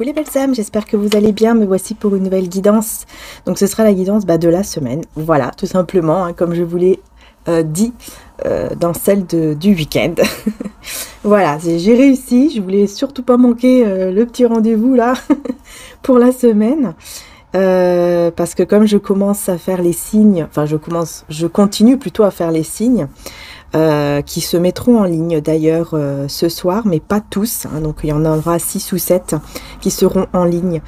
Coucou les belles âmes, j'espère que vous allez bien, me voici pour une nouvelle guidance. Donc ce sera la guidance de la semaine, voilà, tout simplement, hein, comme je vous l'ai dit dans celle du week-end. Voilà, j'ai réussi, je voulais surtout pas manquer le petit rendez-vous là pour la semaine. Parce que comme je commence à faire les signes, enfin je continue plutôt à faire les signes qui se mettront en ligne d'ailleurs ce soir, mais pas tous, hein, donc il y en aura 6 ou 7 qui seront en ligne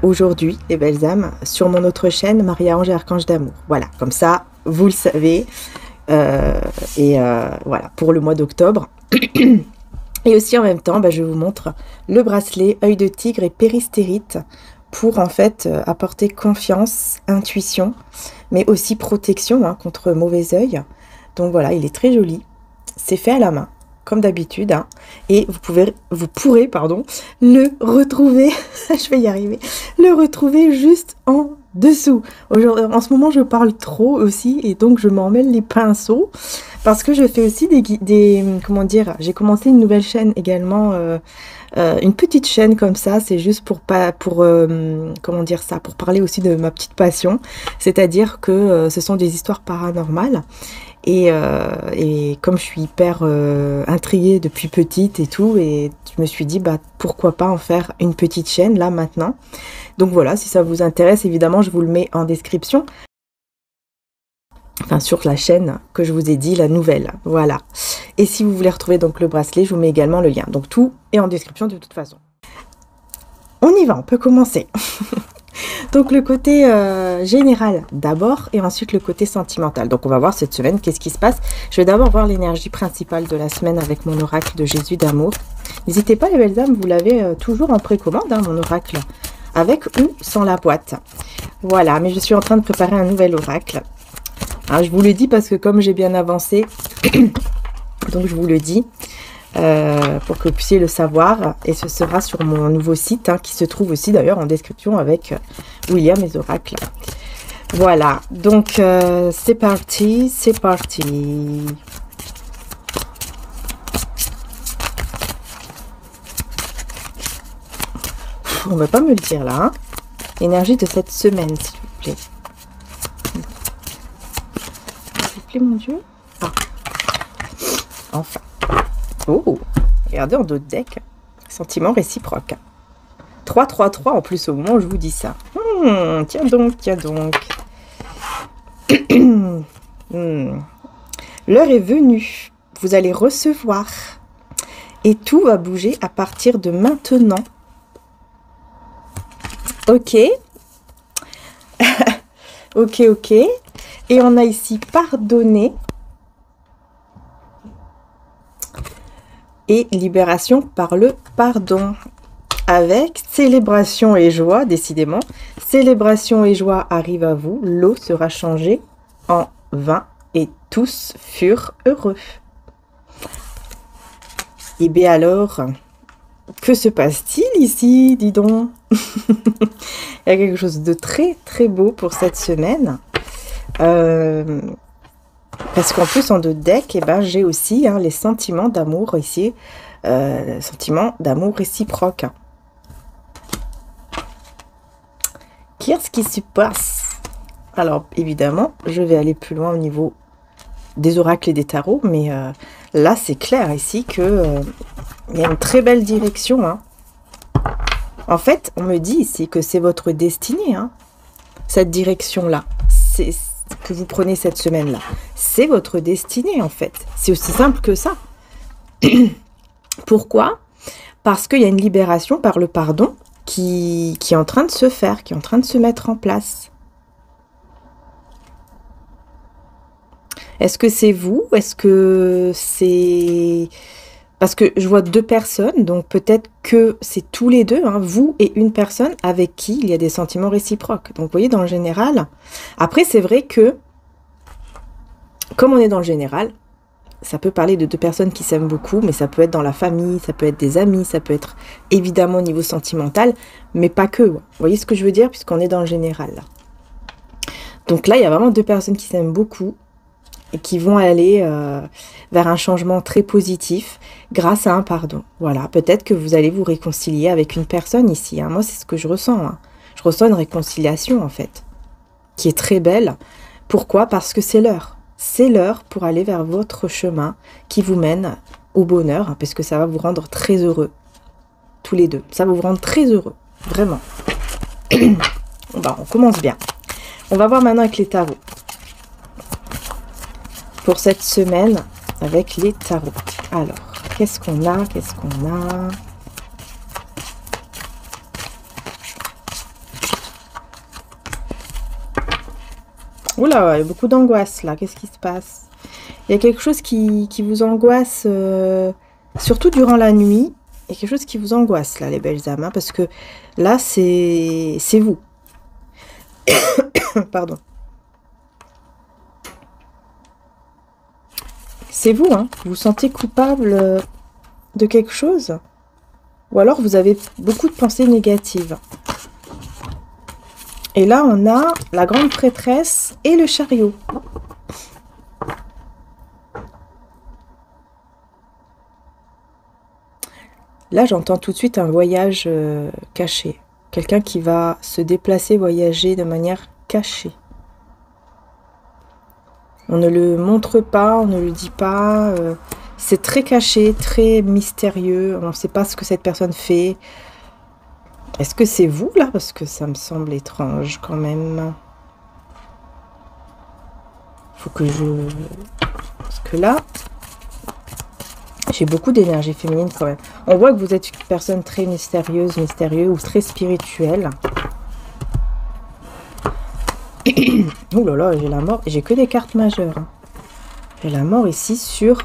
aujourd'hui, les belles âmes, sur mon autre chaîne, Maria-Ange et Archange d'amour. Voilà, comme ça, vous le savez, voilà, pour le mois d'octobre. Et aussi en même temps, je vous montre le bracelet œil de tigre et péristérite, pour en fait apporter confiance, intuition, mais aussi protection hein, contre mauvais œil. Donc voilà, il est très joli. C'est fait à la main, comme d'habitude. Hein, et vous pourrez, le retrouver, je vais y arriver, le retrouver juste en dessous. En ce moment, je parle trop aussi, et donc je m'en mêle les pinceaux, parce que je fais aussi comment dire, j'ai commencé une nouvelle chaîne également, une petite chaîne comme ça, c'est juste comment dire ça, pour parler aussi de ma petite passion, c'est-à-dire que ce sont des histoires paranormales. Et comme je suis hyper intriguée depuis petite et tout, et je me suis dit pourquoi pas en faire une petite chaîne là maintenant. Donc voilà, si ça vous intéresse, évidemment je vous le mets en description. Enfin sur la chaîne que je vous ai dit, la nouvelle, voilà. Et si vous voulez retrouver donc le bracelet, je vous mets également le lien. Donc tout est en description de toute façon. On y va, on peut commencer. Donc le côté général d'abord et ensuite le côté sentimental. Donc on va voir cette semaine qu'est-ce qui se passe. Je vais d'abord voir l'énergie principale de la semaine avec mon oracle de Jésus d'amour. N'hésitez pas les belles âmes, vous l'avez toujours en précommande, hein, mon oracle, avec ou sans la boîte. Voilà, mais je suis en train de préparer un nouvel oracle. Hein, je vous le dis parce que comme j'ai bien avancé, donc je vous le dis. Pour que vous puissiez le savoir, et ce sera sur mon nouveau site hein, qui se trouve aussi d'ailleurs en description avec William et Oracles. Voilà, donc c'est parti, c'est parti. On ne va pas me le dire là. Hein. Énergie de cette semaine, s'il vous plaît. S'il vous plaît, mon Dieu. Ah. Enfin. Oh, regardez en dos de deck, sentiment réciproque. 3-3-3 en plus au moment où je vous dis ça. Tiens donc, tiens donc. L'heure est venue. Vous allez recevoir. Et tout va bouger à partir de maintenant. Ok. Ok. Et on a ici pardonner. Et libération par le pardon. Avec célébration et joie, décidément. Célébration et joie arrivent à vous. L'eau sera changée en vin et tous furent heureux. Et bien alors, que se passe-t-il ici, dis donc? Il y a quelque chose de très très beau pour cette semaine. Parce qu'en plus, en deux deck, j'ai aussi hein, les sentiments d'amour ici. Sentiments d'amour réciproque. Qu'est-ce qui se passe? Alors, évidemment, je vais aller plus loin au niveau des oracles et des tarots. Mais là, c'est clair ici que il y a une très belle direction. Hein. En fait, on me dit ici que c'est votre destinée. Hein, cette direction-là. C'est que vous prenez cette semaine-là. C'est votre destinée, en fait. C'est aussi simple que ça. Pourquoi? Parce qu'il y a une libération par le pardon qui est en train de se faire, qui est en train de se mettre en place. Est-ce que c'est vous? Est-ce que c'est... Parce que je vois 2 personnes, donc peut-être que c'est tous les deux, hein, vous et une personne avec qui il y a des sentiments réciproques. Donc vous voyez, dans le général, après c'est vrai que, comme on est dans le général, ça peut parler de 2 personnes qui s'aiment beaucoup, mais ça peut être dans la famille, ça peut être des amis, ça peut être évidemment au niveau sentimental, mais pas que. Vous voyez ce que je veux dire, puisqu'on est dans le général. Là. Donc là, il y a vraiment 2 personnes qui s'aiment beaucoup, et qui vont aller vers un changement très positif, grâce à un pardon. Voilà, peut-être que vous allez vous réconcilier avec une personne ici. Hein. Moi, c'est ce que je ressens. Hein. Je ressens une réconciliation, en fait, qui est très belle. Pourquoi? Parce que c'est l'heure. C'est l'heure pour aller vers votre chemin qui vous mène au bonheur, hein, parce que ça va vous rendre très heureux, tous les deux. Ça va vous rendre très heureux, vraiment. Bon, on commence bien. On va voir maintenant avec les tarots. Pour cette semaine, avec les tarots. Alors, qu'est-ce qu'on a? Qu'est-ce qu'on a? Oula, il y a beaucoup d'angoisse là. Qu'est-ce qui se passe? Il y a quelque chose qui vous angoisse, surtout durant la nuit. Il y a quelque chose qui vous angoisse là, les belles âmes. Hein, parce que là, c'est vous. Pardon. C'est vous, hein. Vous vous sentez coupable de quelque chose? Ou alors vous avez beaucoup de pensées négatives. Et là, on a la grande prêtresse et le chariot. Là, j'entends tout de suite un voyage caché. Quelqu'un qui va se déplacer, voyager de manière cachée. On ne le montre pas, on ne le dit pas. C'est très caché, très mystérieux. On ne sait pas ce que cette personne fait. Est-ce que c'est vous, là? Parce que ça me semble étrange, quand même. Faut que je... Parce que là, j'ai beaucoup d'énergie féminine, quand même. On voit que vous êtes une personne très mystérieuse, ou très spirituelle. Ouh là là, j'ai la mort. J'ai que des cartes majeures. Hein. J'ai la mort ici sur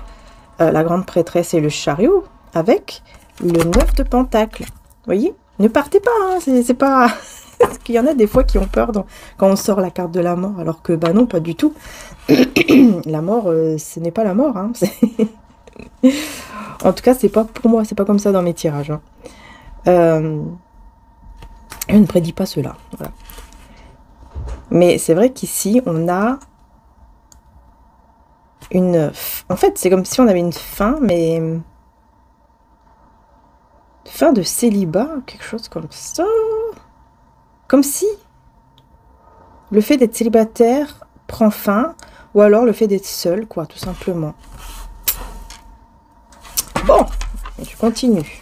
la grande prêtresse et le chariot, avec le 9 de Pentacle. Vous voyez? Ne partez pas, hein, c'est pas... Parce qu'il y en a des fois qui ont peur quand on sort la carte de la mort, alors que, bah non, pas du tout. La mort, ce n'est pas la mort. Hein, en tout cas, c'est pas pour moi, c'est pas comme ça dans mes tirages. Hein. Je ne prédis pas cela. Voilà. Mais c'est vrai qu'ici, on a une... En fait, c'est comme si on avait une fin, mais... Fin de célibat, quelque chose comme ça. Comme si le fait d'être célibataire prend fin, ou alors le fait d'être seul, quoi, tout simplement. Bon, je continue.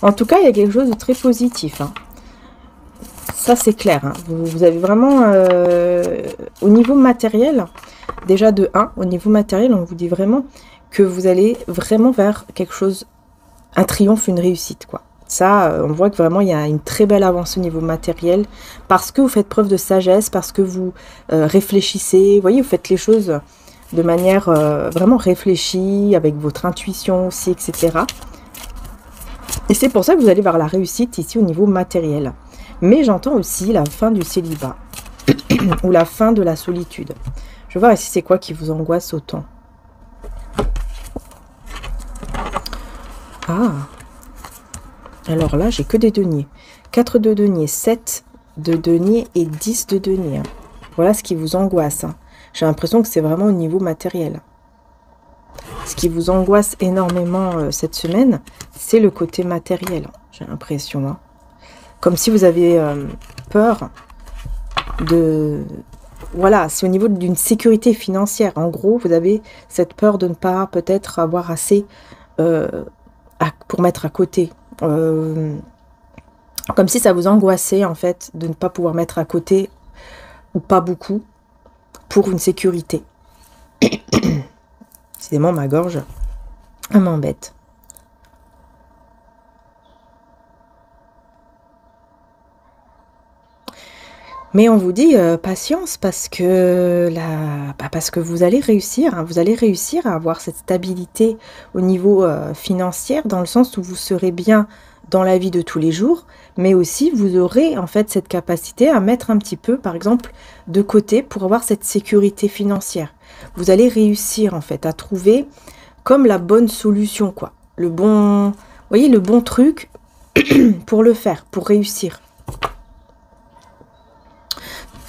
En tout cas, il y a quelque chose de très positif. Hein. Ça, c'est clair. Hein. Vous avez vraiment, au niveau matériel, déjà de 1, au niveau matériel, on vous dit vraiment que vous allez vraiment vers quelque chose, un triomphe, une réussite, quoi. Ça, on voit que vraiment, il y a une très belle avancée au niveau matériel, parce que vous faites preuve de sagesse, parce que vous réfléchissez, vous voyez, vous faites les choses de manière vraiment réfléchie, avec votre intuition aussi, etc. Et c'est pour ça que vous allez vers la réussite ici au niveau matériel. Mais j'entends aussi la fin du célibat, ou la fin de la solitude. Je vais voir ici c'est quoi qui vous angoisse autant. Ah, alors là, j'ai que des deniers. 4 de deniers, 7 de deniers et 10 de deniers. Hein. Voilà ce qui vous angoisse. Hein. J'ai l'impression que c'est vraiment au niveau matériel. Ce qui vous angoisse énormément cette semaine, c'est le côté matériel. J'ai l'impression. Hein. Comme si vous avez peur de... Voilà, c'est au niveau d'une sécurité financière. En gros, vous avez cette peur de ne pas peut-être avoir assez pour mettre à côté. Comme si ça vous angoissait, en fait, de ne pas pouvoir mettre à côté, ou pas beaucoup, pour une sécurité. Décidément, ma gorge, elle m'embête. Mais on vous dit patience, parce que vous allez réussir. Hein, vous allez réussir à avoir cette stabilité au niveau financier, dans le sens où vous serez bien dans la vie de tous les jours, mais aussi vous aurez en fait cette capacité à mettre un petit peu, par exemple, de côté pour avoir cette sécurité financière. Vous allez réussir en fait à trouver comme la bonne solution, quoi. Le bon, vous voyez, le bon truc pour le faire, pour réussir.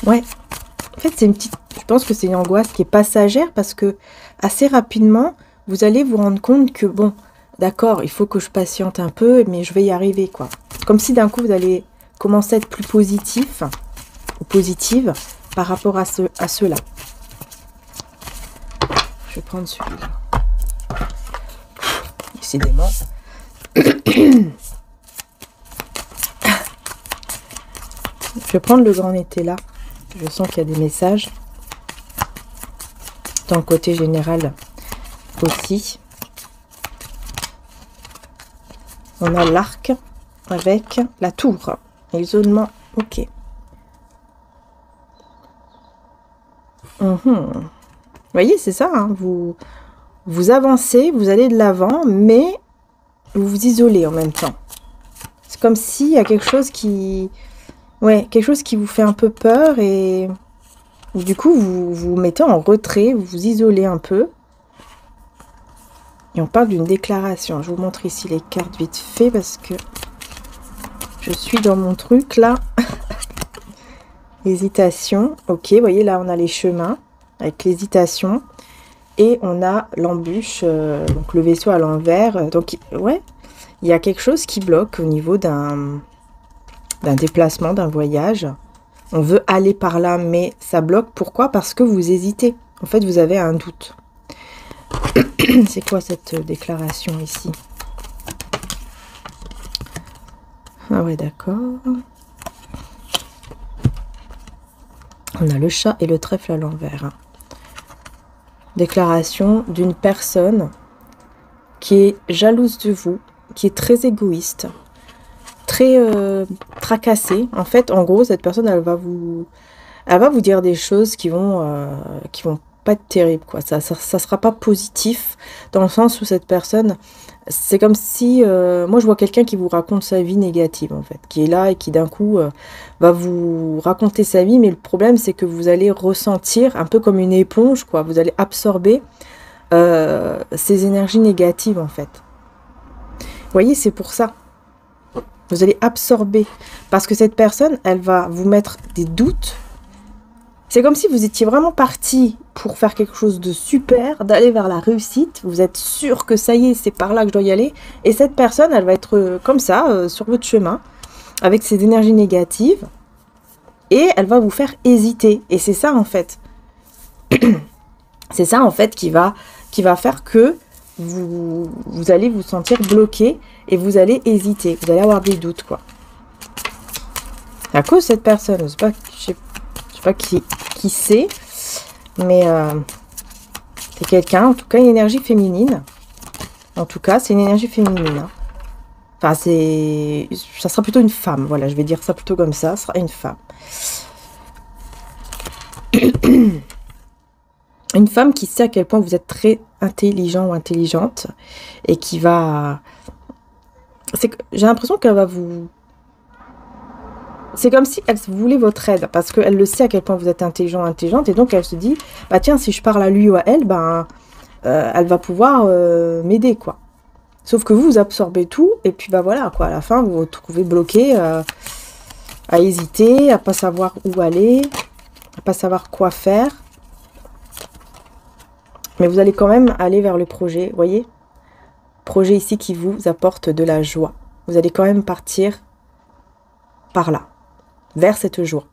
Ouais, en fait, c'est une petite... Je pense que c'est une angoisse qui est passagère, parce que assez rapidement, vous allez vous rendre compte que, bon, d'accord, il faut que je patiente un peu, mais je vais y arriver, quoi. Comme si d'un coup, vous allez commencer à être plus positif ou positive par rapport à ceux-là. Je vais prendre celui-là. Décidément. Je vais prendre le grand été là. Je sens qu'il y a des messages. Dans le côté général aussi. On a l'arc avec la tour. L'isolement, ok. Vous voyez, c'est ça. Hein, vous avancez, vous allez de l'avant, mais vous vous isolez en même temps. C'est comme s'il y a quelque chose qui... Ouais, quelque chose qui vous fait un peu peur et... Du coup, vous vous mettez en retrait, vous vous isolez un peu. Et on parle d'une déclaration. Je vous montre ici les cartes vite fait parce que je suis dans mon truc là. Hésitation. Ok, vous voyez là, on a les chemins avec l'hésitation. Et on a l'embûche, donc le vaisseau à l'envers. Donc, ouais, il y a quelque chose qui bloque au niveau d'un déplacement, d'un voyage. On veut aller par là, mais ça bloque. Pourquoi? Parce que vous hésitez. En fait, vous avez un doute. C'est quoi cette déclaration ici? Ah ouais, d'accord. On a le chat et le trèfle à l'envers. Déclaration d'une personne qui est jalouse de vous, qui est très égoïste, très tracassée. En fait, en gros, cette personne, elle va vous dire des choses qui vont pas être terribles, quoi. Ça sera pas positif, dans le sens où cette personne, c'est comme si, moi je vois quelqu'un qui vous raconte sa vie négative, en fait, qui est là et qui d'un coup va vous raconter sa vie, mais le problème c'est que vous allez ressentir, un peu comme une éponge, quoi, vous allez absorber ces énergies négatives, en fait. Vous voyez, c'est pour ça. Vous allez absorber, parce que cette personne, elle va vous mettre des doutes. C'est comme si vous étiez vraiment parti pour faire quelque chose de super, d'aller vers la réussite. Vous êtes sûr que ça y est, c'est par là que je dois y aller. Et cette personne, elle va être comme ça, sur votre chemin, avec ses énergies négatives. Et elle va vous faire hésiter. Et c'est ça, en fait. C'est ça, en fait, qui va faire que vous allez vous sentir bloqué et vous allez hésiter. Vous allez avoir des doutes, quoi. À cause de cette personne, je sais pas qui c'est, mais c'est quelqu'un, en tout cas une énergie féminine. En tout cas, c'est une énergie féminine. Hein. Enfin, ça sera plutôt une femme, voilà, je vais dire ça plutôt comme ça sera une femme. Une femme qui sait à quel point vous êtes très intelligent ou intelligente et qui va... J'ai l'impression qu'elle va vous... C'est comme si elle voulait votre aide, parce qu'elle le sait à quel point vous êtes intelligent, intelligente, et donc elle se dit, bah tiens, si je parle à lui ou à elle, ben, elle va pouvoir m'aider, quoi. Sauf que vous absorbez tout, et puis bah voilà, quoi, à la fin, vous vous retrouvez bloqué, à hésiter, à pas savoir où aller, à pas savoir quoi faire. Mais vous allez quand même aller vers le projet, vous voyez? Projet ici qui vous apporte de la joie. Vous allez quand même partir par là, vers cette joie.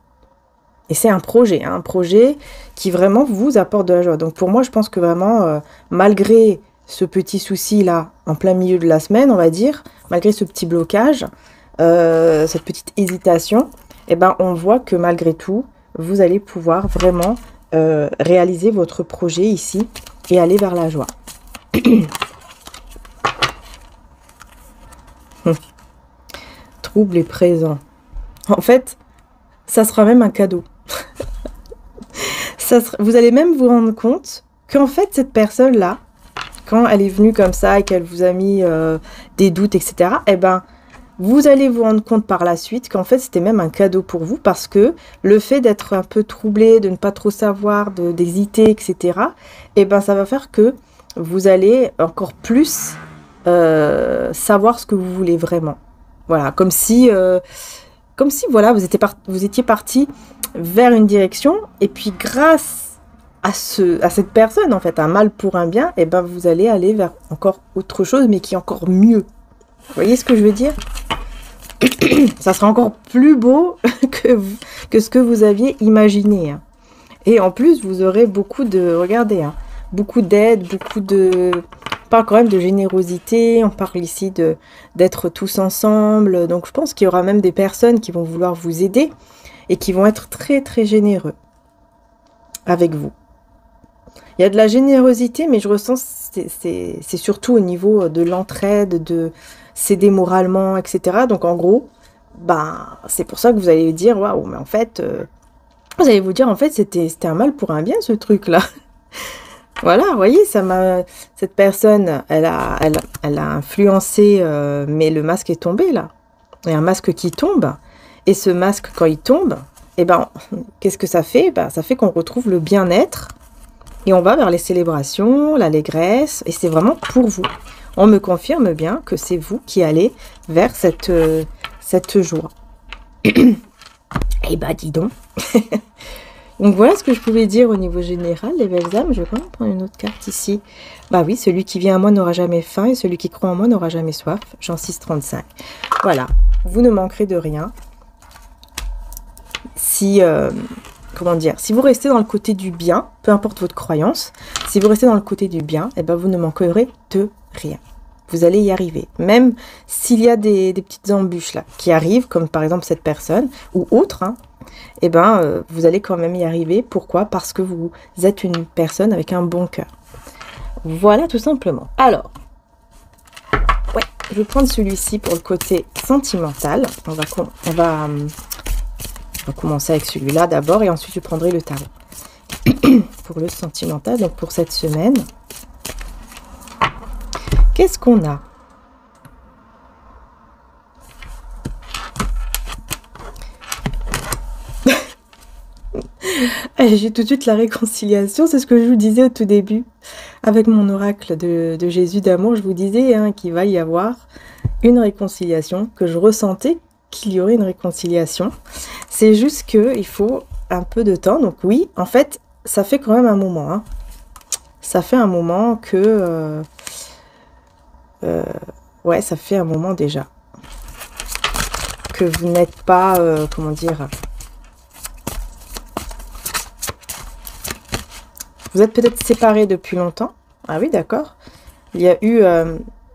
Et c'est un projet qui vraiment vous apporte de la joie. Donc pour moi, je pense que vraiment, malgré ce petit souci-là, en plein milieu de la semaine, on va dire, malgré ce petit blocage, cette petite hésitation, eh ben, on voit que malgré tout, vous allez pouvoir vraiment réaliser votre projet ici et aller vers la joie. Trouble et présent. En fait, ça sera même un cadeau. Vous allez même vous rendre compte qu'en fait, cette personne-là, quand elle est venue comme ça et qu'elle vous a mis des doutes, etc., eh ben, vous allez vous rendre compte par la suite qu'en fait, c'était même un cadeau pour vous parce que le fait d'être un peu troublé, de ne pas trop savoir, d'hésiter, etc., eh ben, ça va faire que vous allez encore plus savoir ce que vous voulez vraiment. Voilà, comme si voilà, vous étiez parti vers une direction et puis grâce à cette personne, en fait, un mal pour un bien, et ben vous allez aller vers encore autre chose, mais qui est encore mieux. Vous voyez ce que je veux dire? Ça sera encore plus beau que ce que vous aviez imaginé. Hein. Et en plus, vous aurez beaucoup de... Regardez, hein, beaucoup d'aide, beaucoup de... On parle quand même de générosité, on parle ici d'être tous ensemble. Donc je pense qu'il y aura même des personnes qui vont vouloir vous aider et qui vont être très très généreux avec vous. Il y a de la générosité, mais je ressens c'est surtout au niveau de l'entraide, de s'aider moralement, etc. Donc en gros, ben, c'est pour ça que vous allez dire, waouh, mais en fait, vous allez vous dire, en fait, c'était un mal pour un bien, ce truc-là. Voilà, vous voyez, cette personne, elle a influencé, mais le masque est tombé, là. Il y a un masque qui tombe, et ce masque, quand il tombe, eh ben, qu'est-ce que ça fait? Ben, ça fait qu'on retrouve le bien-être, et on va vers les célébrations, l'allégresse, et c'est vraiment pour vous. On me confirme bien que c'est vous qui allez vers cette joie. Eh ben, dis donc. Donc voilà ce que je pouvais dire au niveau général, les belles âmes. Je vais quand même prendre une autre carte ici. Bah oui, celui qui vient à moi n'aura jamais faim et celui qui croit en moi n'aura jamais soif. Jean 6,35. Voilà, vous ne manquerez de rien. Si, comment dire, si vous restez dans le côté du bien, peu importe votre croyance, si vous restez dans le côté du bien, eh ben vous ne manquerez de rien. Vous allez y arriver. Même s'il y a des petites embûches là qui arrivent, comme par exemple cette personne ou autre, hein, eh ben, vous allez quand même y arriver. Pourquoi? Parce que vous êtes une personne avec un bon cœur. Voilà, tout simplement. Alors, ouais, je vais prendre celui-ci pour le côté sentimental. On va commencer avec celui-là d'abord et ensuite je prendrai le tarot. Pour le sentimental, donc pour cette semaine. Qu'est-ce qu'on a? J'ai tout de suite la réconciliation, c'est ce que je vous disais au tout début. Avec mon oracle de Jésus d'amour, je vous disais hein, qu'il va y avoir une réconciliation, que je ressentais qu'il y aurait une réconciliation. C'est juste qu'il faut un peu de temps. Donc oui, en fait, ça fait quand même un moment. Hein. Ça fait un moment que... ouais, ça fait un moment déjà. Que vous n'êtes pas... comment dire... Vous êtes peut-être séparés depuis longtemps. Ah oui, d'accord. Il y a eu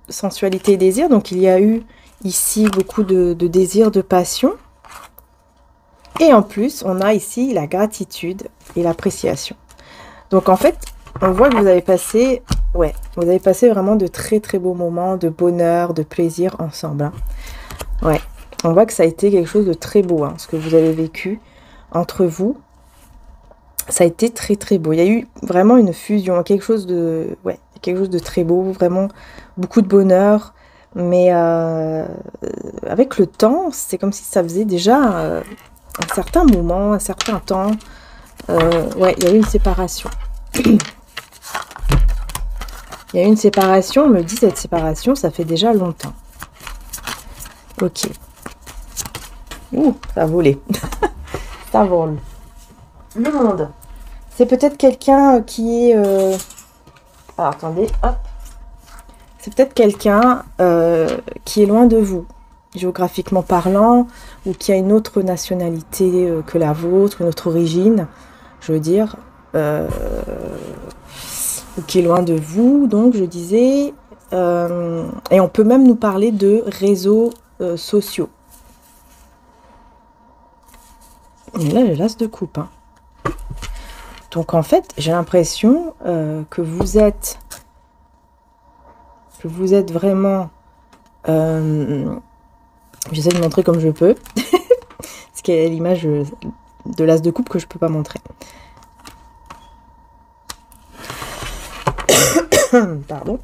sensualité et désir. Donc, il y a eu ici beaucoup de désir, de passion. Et en plus, on a ici la gratitude et l'appréciation. Donc, en fait, on voit que vous avez passé... Ouais, vous avez passé vraiment de très très beaux moments de bonheur, de plaisir ensemble. Hein. Ouais, on voit que ça a été quelque chose de très beau, hein, ce que vous avez vécu entre vous. Ça a été très très beau. Il y a eu vraiment une fusion, quelque chose de, ouais, quelque chose de très beau, vraiment beaucoup de bonheur. Mais avec le temps, c'est comme si ça faisait déjà un certain moment, un certain temps. Ouais, il y a eu une séparation. Il y a eu une séparation, on me dit cette séparation, ça fait déjà longtemps. Ok. Ouh, ça a volé. Ça vole. Le monde. C'est peut-être quelqu'un qui est... Alors, attendez, hop. C'est peut-être quelqu'un qui est loin de vous, géographiquement parlant, ou qui a une autre nationalité que la vôtre, une autre origine, je veux dire, ou qui est loin de vous, donc je disais... et on peut même nous parler de réseaux sociaux. Et là, j'ai l'as de coupe, hein. Donc en fait, j'ai l'impression que vous êtes vraiment... J'essaie de montrer comme je peux. Parce qu'il y a l'image de l'as de coupe que je ne peux pas montrer. Pardon.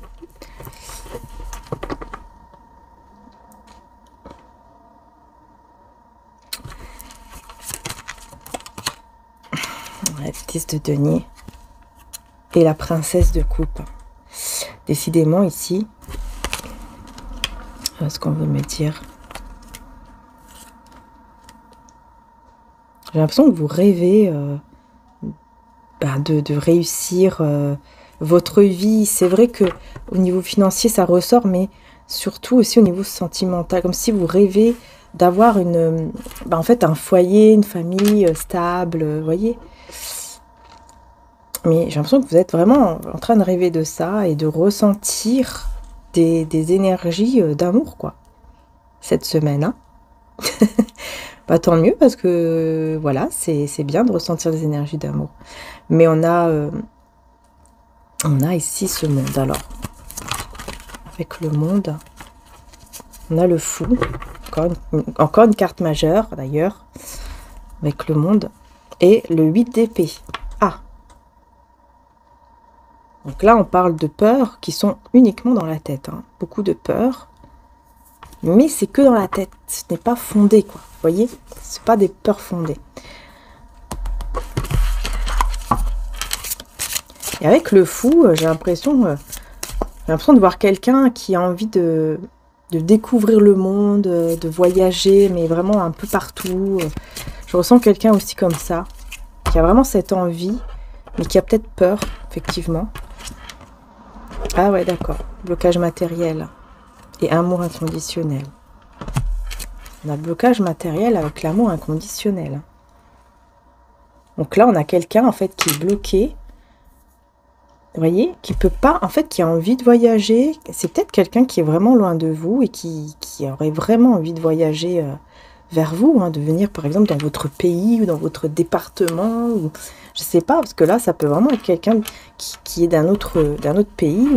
La vitesse de denier et la princesse de coupe. Décidément ici, ce qu'on veut me dire. J'ai l'impression que vous rêvez de réussir votre vie. C'est vrai que au niveau financier, ça ressort, mais surtout aussi au niveau sentimental, comme si vous rêvez d'avoir en fait, un foyer, une famille stable, vous voyez. Mais j'ai l'impression que vous êtes vraiment en train de rêver de ça et de ressentir des énergies d'amour, quoi, cette semaine, hein. Tant mieux, parce que, voilà, c'est bien de ressentir des énergies d'amour. Mais on a ici ce monde, alors. Avec le monde, on a le fou, encore une carte majeure, d'ailleurs, avec le monde, et le 8 d'épée. Ah! Donc là, on parle de peurs qui sont uniquement dans la tête, hein. Beaucoup de peurs. Mais c'est que dans la tête. Ce n'est pas fondé, quoi. Vous voyez? Ce n'est pas des peurs fondées. Et avec le fou, j'ai l'impression de voir quelqu'un qui a envie de découvrir le monde, de voyager, mais vraiment un peu partout. Je ressens quelqu'un aussi comme ça, qui a vraiment cette envie, mais qui a peut-être peur, effectivement. Ah ouais, d'accord. Blocage matériel et amour inconditionnel. On a le blocage matériel avec l'amour inconditionnel. Donc là, on a quelqu'un, en fait, qui est bloqué. Vous voyez, qui peut pas, en fait, qui a envie de voyager. C'est peut-être quelqu'un qui est vraiment loin de vous et qui aurait vraiment envie de voyager vers vous, hein, de venir, par exemple, dans votre pays ou dans votre département, ou je sais pas, parce que là, ça peut vraiment être quelqu'un qui est d'un autre pays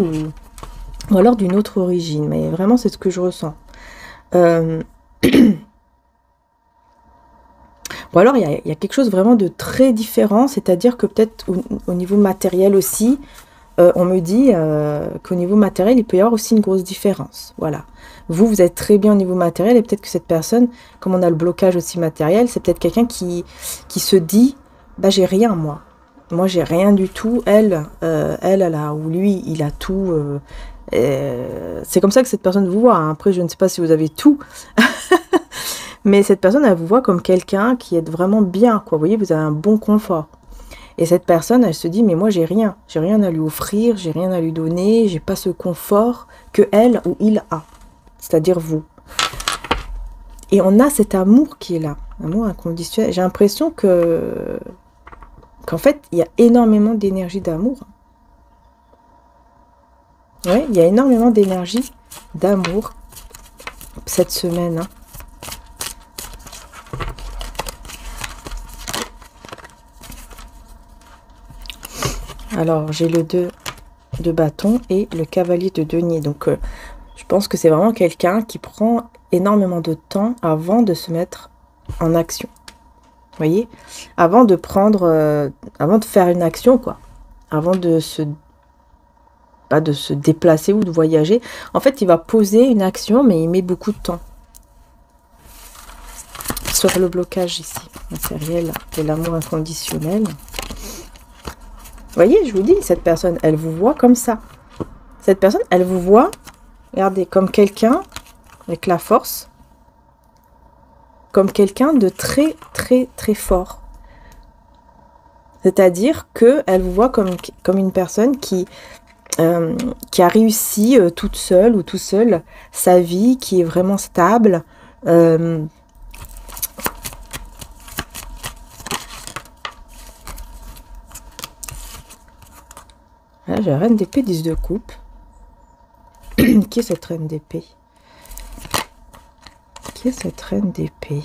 ou alors d'une autre origine. Mais vraiment, c'est ce que je ressens. Ou alors, il y a quelque chose vraiment de très différent, c'est-à-dire que peut-être au niveau matériel aussi, on me dit qu'au niveau matériel, il peut y avoir aussi une grosse différence. Voilà. Vous êtes très bien au niveau matériel et peut-être que cette personne, comme on a le blocage aussi matériel, c'est peut-être quelqu'un qui se dit, bah j'ai rien moi. Moi, j'ai rien du tout. Elle a, ou lui, il a tout. C'est comme ça que cette personne vous voit, hein. Après, je ne sais pas si vous avez tout. Mais cette personne, elle vous voit comme quelqu'un qui est vraiment bien, quoi. Vous voyez, vous avez un bon confort. Et cette personne, elle se dit, mais moi, j'ai rien à lui offrir, j'ai rien à lui donner, j'ai pas ce confort que elle ou il a. C'est-à-dire vous. Et on a cet amour qui est là, amour inconditionnel. J'ai l'impression qu'en fait, il y a énormément d'énergie d'amour. Oui, il y a énormément d'énergie d'amour cette semaine, hein. Alors, j'ai le 2 de bâton et le cavalier de denier. Donc, je pense que c'est vraiment quelqu'un qui prend énormément de temps avant de se mettre en action. Vous voyez? Avant de faire une action, quoi. Avant de se déplacer ou de voyager. En fait, il va poser une action, mais il met beaucoup de temps. Sur le blocage ici, matériel de l'amour inconditionnel. Vous voyez, je vous dis, cette personne, elle vous voit comme ça. Cette personne, elle vous voit, regardez, comme quelqu'un, avec la force, comme quelqu'un de très, très, très fort. C'est-à-dire qu'elle vous voit comme une personne qui a réussi toute seule ou tout seul sa vie, qui est vraiment stable. Là, j'ai la reine d'épée, 10 de coupe. Qui est cette reine d'épée? Qui est cette reine d'épée?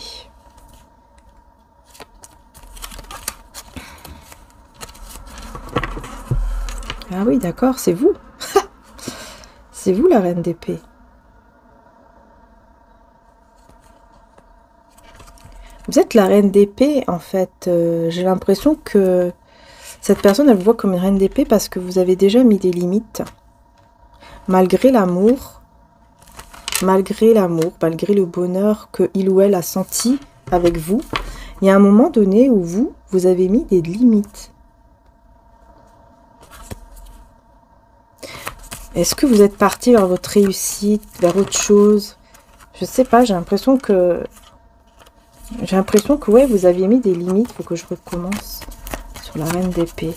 Ah oui, d'accord, c'est vous. C'est vous la reine d'épée. Vous êtes la reine d'épée, en fait. J'ai l'impression que cette personne, elle vous voit comme une reine d'épée parce que vous avez déjà mis des limites. Malgré l'amour, malgré le bonheur que il ou elle a senti avec vous, il y a un moment donné où vous avez mis des limites. Est-ce que vous êtes parti vers votre réussite, vers autre chose? Je sais pas, j'ai l'impression que ouais, vous aviez mis des limites. Il faut que je recommence sur la reine d'épée.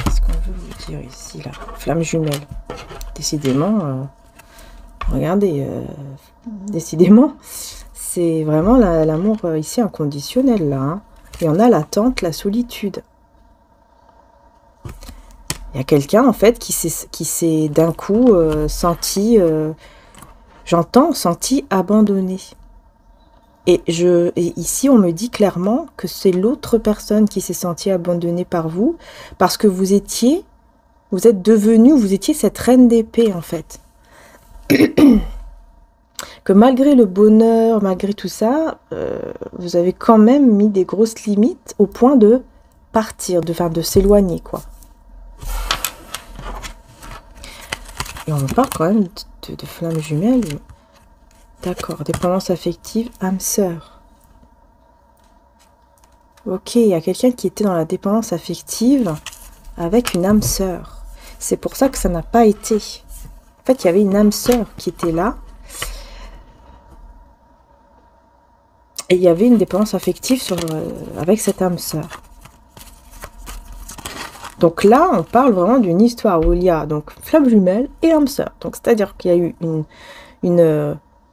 Qu'est-ce qu'on veut vous dire ici, là? Flamme jumelle. Décidément, regardez, décidément, c'est vraiment l'amour ici inconditionnel, là. Hein. Et on a l'attente, la solitude. Il y a quelqu'un, en fait, qui s'est d'un coup senti, j'entends, senti abandonné. Et ici, on me dit clairement que c'est l'autre personne qui s'est sentie abandonnée par vous, parce que vous êtes devenu, vous étiez cette reine d'épée, en fait. Que malgré le bonheur, malgré tout ça, vous avez quand même mis des grosses limites au point de partir, de s'éloigner, quoi. Et on parle quand même de flamme jumelle. D'accord, dépendance affective, âme sœur. Ok, il y a quelqu'un qui était dans la dépendance affective avec une âme sœur. C'est pour ça que ça n'a pas été. En fait, il y avait une âme sœur qui était là. Et il y avait une dépendance affective avec cette âme sœur. Donc là, on parle vraiment d'une histoire où il y a donc flamme jumelle et âme sœur. Donc c'est-à-dire qu'il y a eu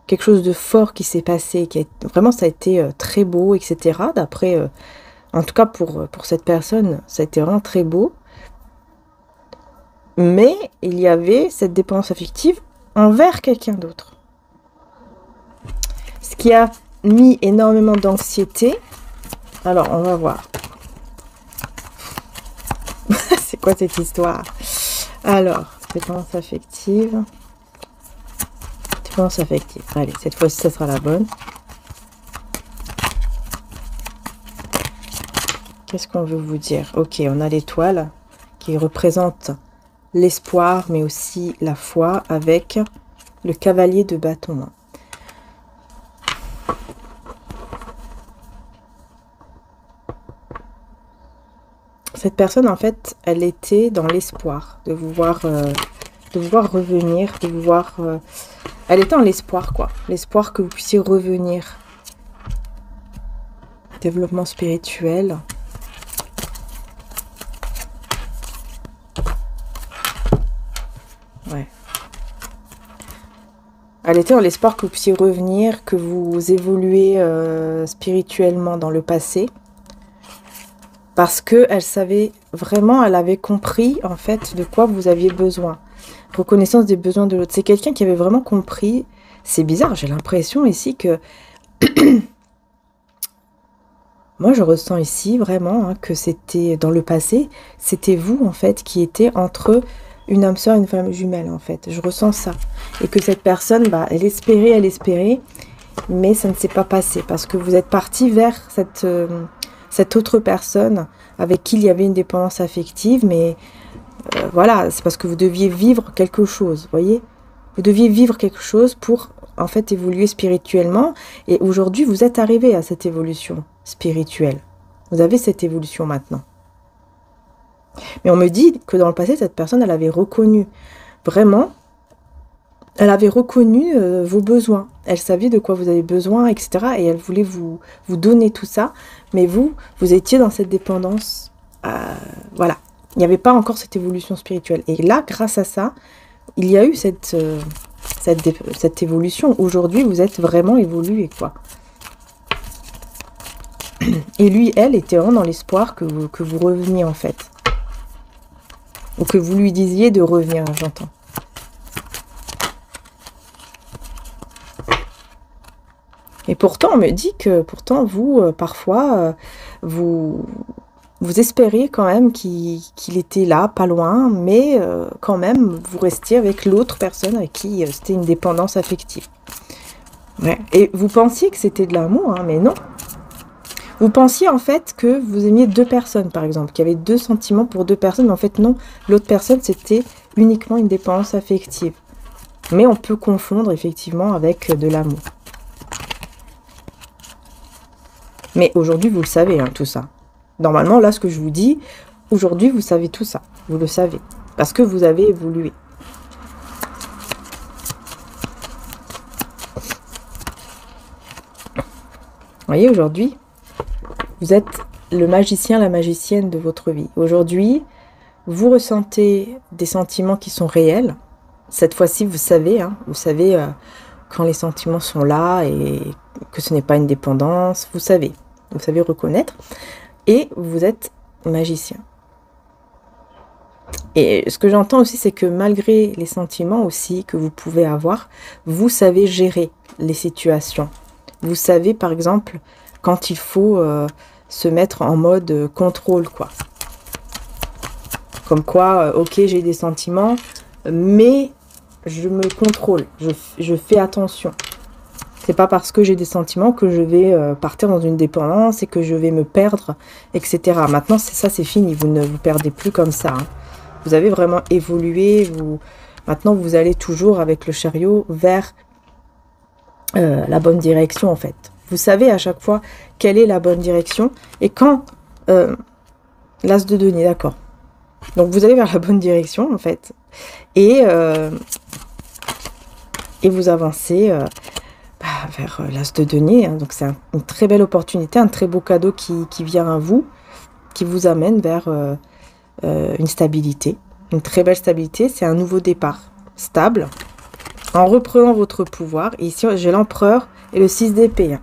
quelque chose de fort qui s'est passé, vraiment ça a été très beau, etc. D'après, en tout cas pour cette personne, ça a été vraiment très beau. Mais il y avait cette dépendance affective envers quelqu'un d'autre. Ce qui a mis énormément d'anxiété. Alors, on va voir. C'est quoi cette histoire? Alors, dépendance affective. Dépendance affective. Allez, cette fois-ci, ça sera la bonne. Qu'est-ce qu'on veut vous dire? Ok, on a l'étoile qui représente l'espoir, mais aussi la foi, avec le cavalier de bâton. Cette personne, en fait, elle était dans l'espoir de vous voir revenir, de vous voir... elle était dans l'espoir, quoi. L'espoir que vous puissiez revenir. Développement spirituel. Ouais. Elle était dans l'espoir que vous puissiez revenir, que vous évoluez spirituellement dans le passé. Parce qu'elle savait vraiment, elle avait compris en fait de quoi vous aviez besoin. Reconnaissance des besoins de l'autre. C'est quelqu'un qui avait vraiment compris. C'est bizarre, j'ai l'impression ici que... Moi je ressens ici vraiment hein, que c'était dans le passé, c'était vous en fait qui étiez entre une âme sœur et une flamme jumelle en fait. Je ressens ça. Et que cette personne, bah, elle espérait, mais ça ne s'est pas passé. Parce que vous êtes parti vers cette autre personne avec qui il y avait une dépendance affective, mais voilà, c'est parce que vous deviez vivre quelque chose, voyez. Vous deviez vivre quelque chose pour, en fait, évoluer spirituellement, et aujourd'hui, vous êtes arrivé à cette évolution spirituelle. Vous avez cette évolution maintenant. Mais on me dit que dans le passé, cette personne, elle avait reconnu, vraiment, elle avait reconnu vos besoins. Elle savait de quoi vous avez besoin, etc. Et elle voulait vous donner tout ça. Mais vous étiez dans cette dépendance. Voilà. Il n'y avait pas encore cette évolution spirituelle. Et là, grâce à ça, il y a eu cette évolution. Aujourd'hui, vous êtes vraiment évolué, quoi. Et lui, elle, était vraiment dans l'espoir que vous reveniez, en fait. Ou que vous lui disiez de revenir, j'entends. Et pourtant, on me dit que, pourtant, vous, parfois, vous espériez quand même qu'il était là, pas loin, mais quand même, vous restiez avec l'autre personne avec qui c'était une dépendance affective. Ouais. Et vous pensiez que c'était de l'amour, hein, mais non. Vous pensiez en fait que vous aimiez deux personnes, par exemple, qu'il y avait deux sentiments pour deux personnes, mais en fait non, l'autre personne, c'était uniquement une dépendance affective. Mais on peut confondre effectivement avec de l'amour. Mais aujourd'hui, vous le savez, hein, tout ça. Normalement, là, ce que je vous dis, aujourd'hui, vous savez tout ça. Vous le savez. Parce que vous avez évolué. voyez, aujourd'hui, vous êtes le magicien, la magicienne de votre vie. Aujourd'hui, vous ressentez des sentiments qui sont réels. Cette fois-ci, vous savez, hein, quand les sentiments sont là et que ce n'est pas une dépendance. Vous savez reconnaître. Et vous êtes magicien. Et ce que j'entends aussi, c'est que malgré les sentiments aussi que vous pouvez avoir, vous savez gérer les situations. Vous savez, par exemple, quand il faut se mettre en mode contrôle, quoi. Comme quoi, ok, j'ai des sentiments, mais je me contrôle, je fais attention. C'est pas parce que j'ai des sentiments que je vais partir dans une dépendance et que je vais me perdre, etc. Maintenant, ça, c'est fini, vous ne vous perdez plus comme ça, hein. Vous avez vraiment évolué, maintenant vous allez toujours avec le chariot vers la bonne direction en fait. Vous savez à chaque fois quelle est la bonne direction. Et quand l'as de denier, d'accord. Donc vous allez vers la bonne direction en fait. Et vous avancez vers l'as de denier. Hein. Donc c'est une très belle opportunité, un très beau cadeau qui vient à vous, qui vous amène vers une stabilité. Une très belle stabilité, c'est un nouveau départ stable. En reprenant votre pouvoir. Et ici, j'ai l'empereur et le 6 d'épée.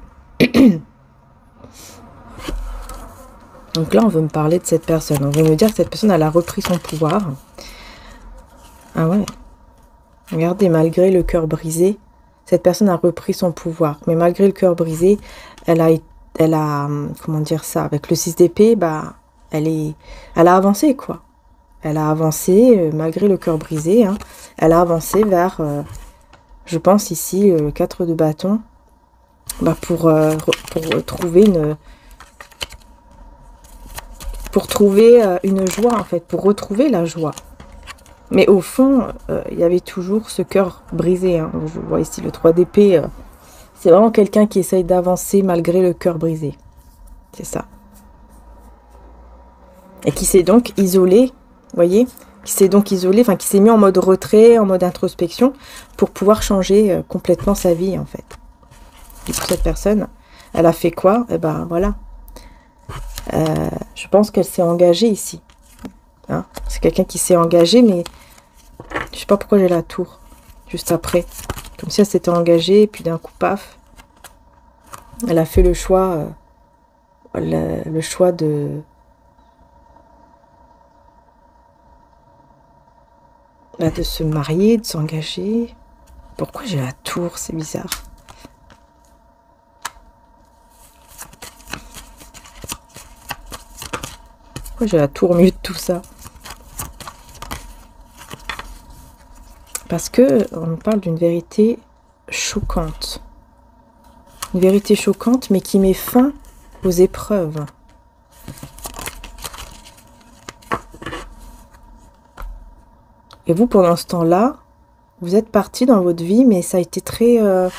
Donc là, on veut me parler de cette personne. On veut me dire que cette personne, elle a repris son pouvoir. Ah ouais. Regardez, malgré le cœur brisé, cette personne a repris son pouvoir. Mais malgré le cœur brisé, elle a, comment dire ça, avec le 6 d'épée, bah, elle a avancé, quoi. Elle a avancé, malgré le cœur brisé, hein, elle a avancé vers... je pense ici, le 4 de bâton, bah pour trouver une joie, en fait, pour retrouver la joie. Mais au fond, il y avait toujours ce cœur brisé. Hein. Je vois ici le 3 d'épée. C'est vraiment quelqu'un qui essaye d'avancer malgré le cœur brisé. C'est ça. Et qui s'est donc isolé, vous voyez, qui s'est donc isolé, enfin qui s'est mis en mode retrait, en mode introspection, pour pouvoir changer complètement sa vie, en fait. Du coup, cette personne, elle a fait quoi? Eh ben, voilà. Je pense qu'elle s'est engagée ici. Hein, c'est quelqu'un qui s'est engagé, mais je sais pas pourquoi j'ai la tour, juste après. Comme si elle s'était engagée, et puis d'un coup, paf. Elle a fait le choix de... de se marier, de s'engager. Pourquoi j'ai la tour? C'est bizarre. Pourquoi j'ai la tour au milieu de tout ça? Parce que on nous parle d'une vérité choquante. Une vérité choquante, mais qui met fin aux épreuves. Et vous, pendant ce temps-là, vous êtes parti dans votre vie, mais ça a été très... vous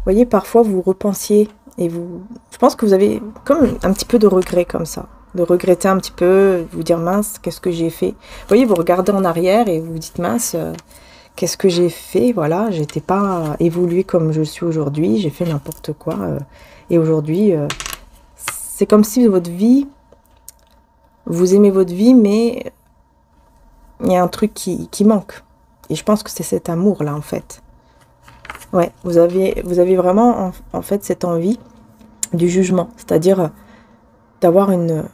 voyez, parfois, vous repensiez. Et vous... Je pense que vous avez comme un petit peu de regret comme ça. De regretter un petit peu, vous dire, mince, qu'est-ce que j'ai fait? Vous voyez, vous regardez en arrière et vous vous dites, mince, qu'est-ce que j'ai fait? Voilà, j'étais pas évoluée comme je suis aujourd'hui. J'ai fait n'importe quoi. Et aujourd'hui, c'est comme si votre vie... Vous aimez votre vie, mais... il y a un truc qui manque. Et je pense que c'est cet amour-là, en fait. Ouais, vous avez vraiment, en fait, cette envie du jugement. C'est-à-dire d'avoir une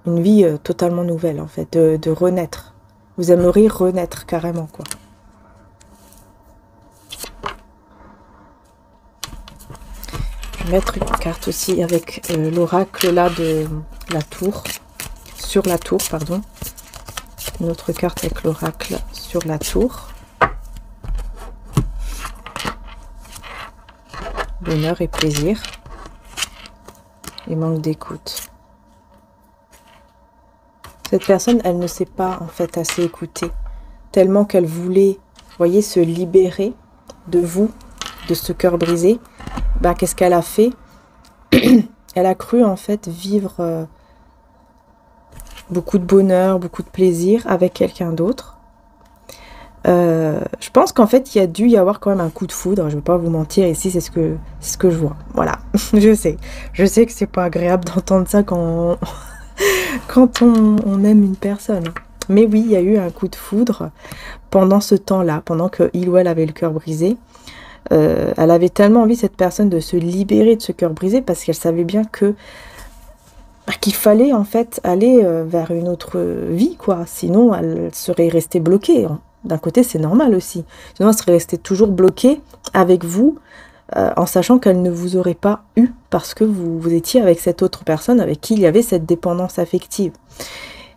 vie totalement nouvelle, en fait. De renaître. Vous aimeriez renaître, carrément, quoi. Je vais mettre une carte aussi avec l'oracle, là, de la tour. Sur la tour, pardon. Une autre carte avec l'oracle sur la tour. Bonheur et plaisir. Et manque d'écoute. Cette personne, elle ne s'est pas en fait assez écoutée. Tellement qu'elle voulait, vous voyez, se libérer de vous, de ce cœur brisé. Bah, qu'est-ce qu'elle a fait? Elle a cru en fait vivre... beaucoup de bonheur, beaucoup de plaisir avec quelqu'un d'autre. Je pense qu'en fait, il y a dû y avoir quand même un coup de foudre. Je ne vais pas vous mentir, ici, c'est ce que je vois. Voilà, je sais. Je sais que c'est pas agréable d'entendre ça quand, quand on aime une personne. Mais oui, il y a eu un coup de foudre pendant ce temps-là, pendant que il ou elle avait le cœur brisé. Elle avait tellement envie, cette personne, de se libérer de ce cœur brisé parce qu'elle savait bien que qu'il fallait en fait aller vers une autre vie, quoi. Sinon, elle serait restée bloquée. D'un côté, c'est normal aussi. Sinon, elle serait restée toujours bloquée avec vous, en sachant qu'elle ne vous aurait pas eu parce que vous étiez avec cette autre personne avec qui il y avait cette dépendance affective.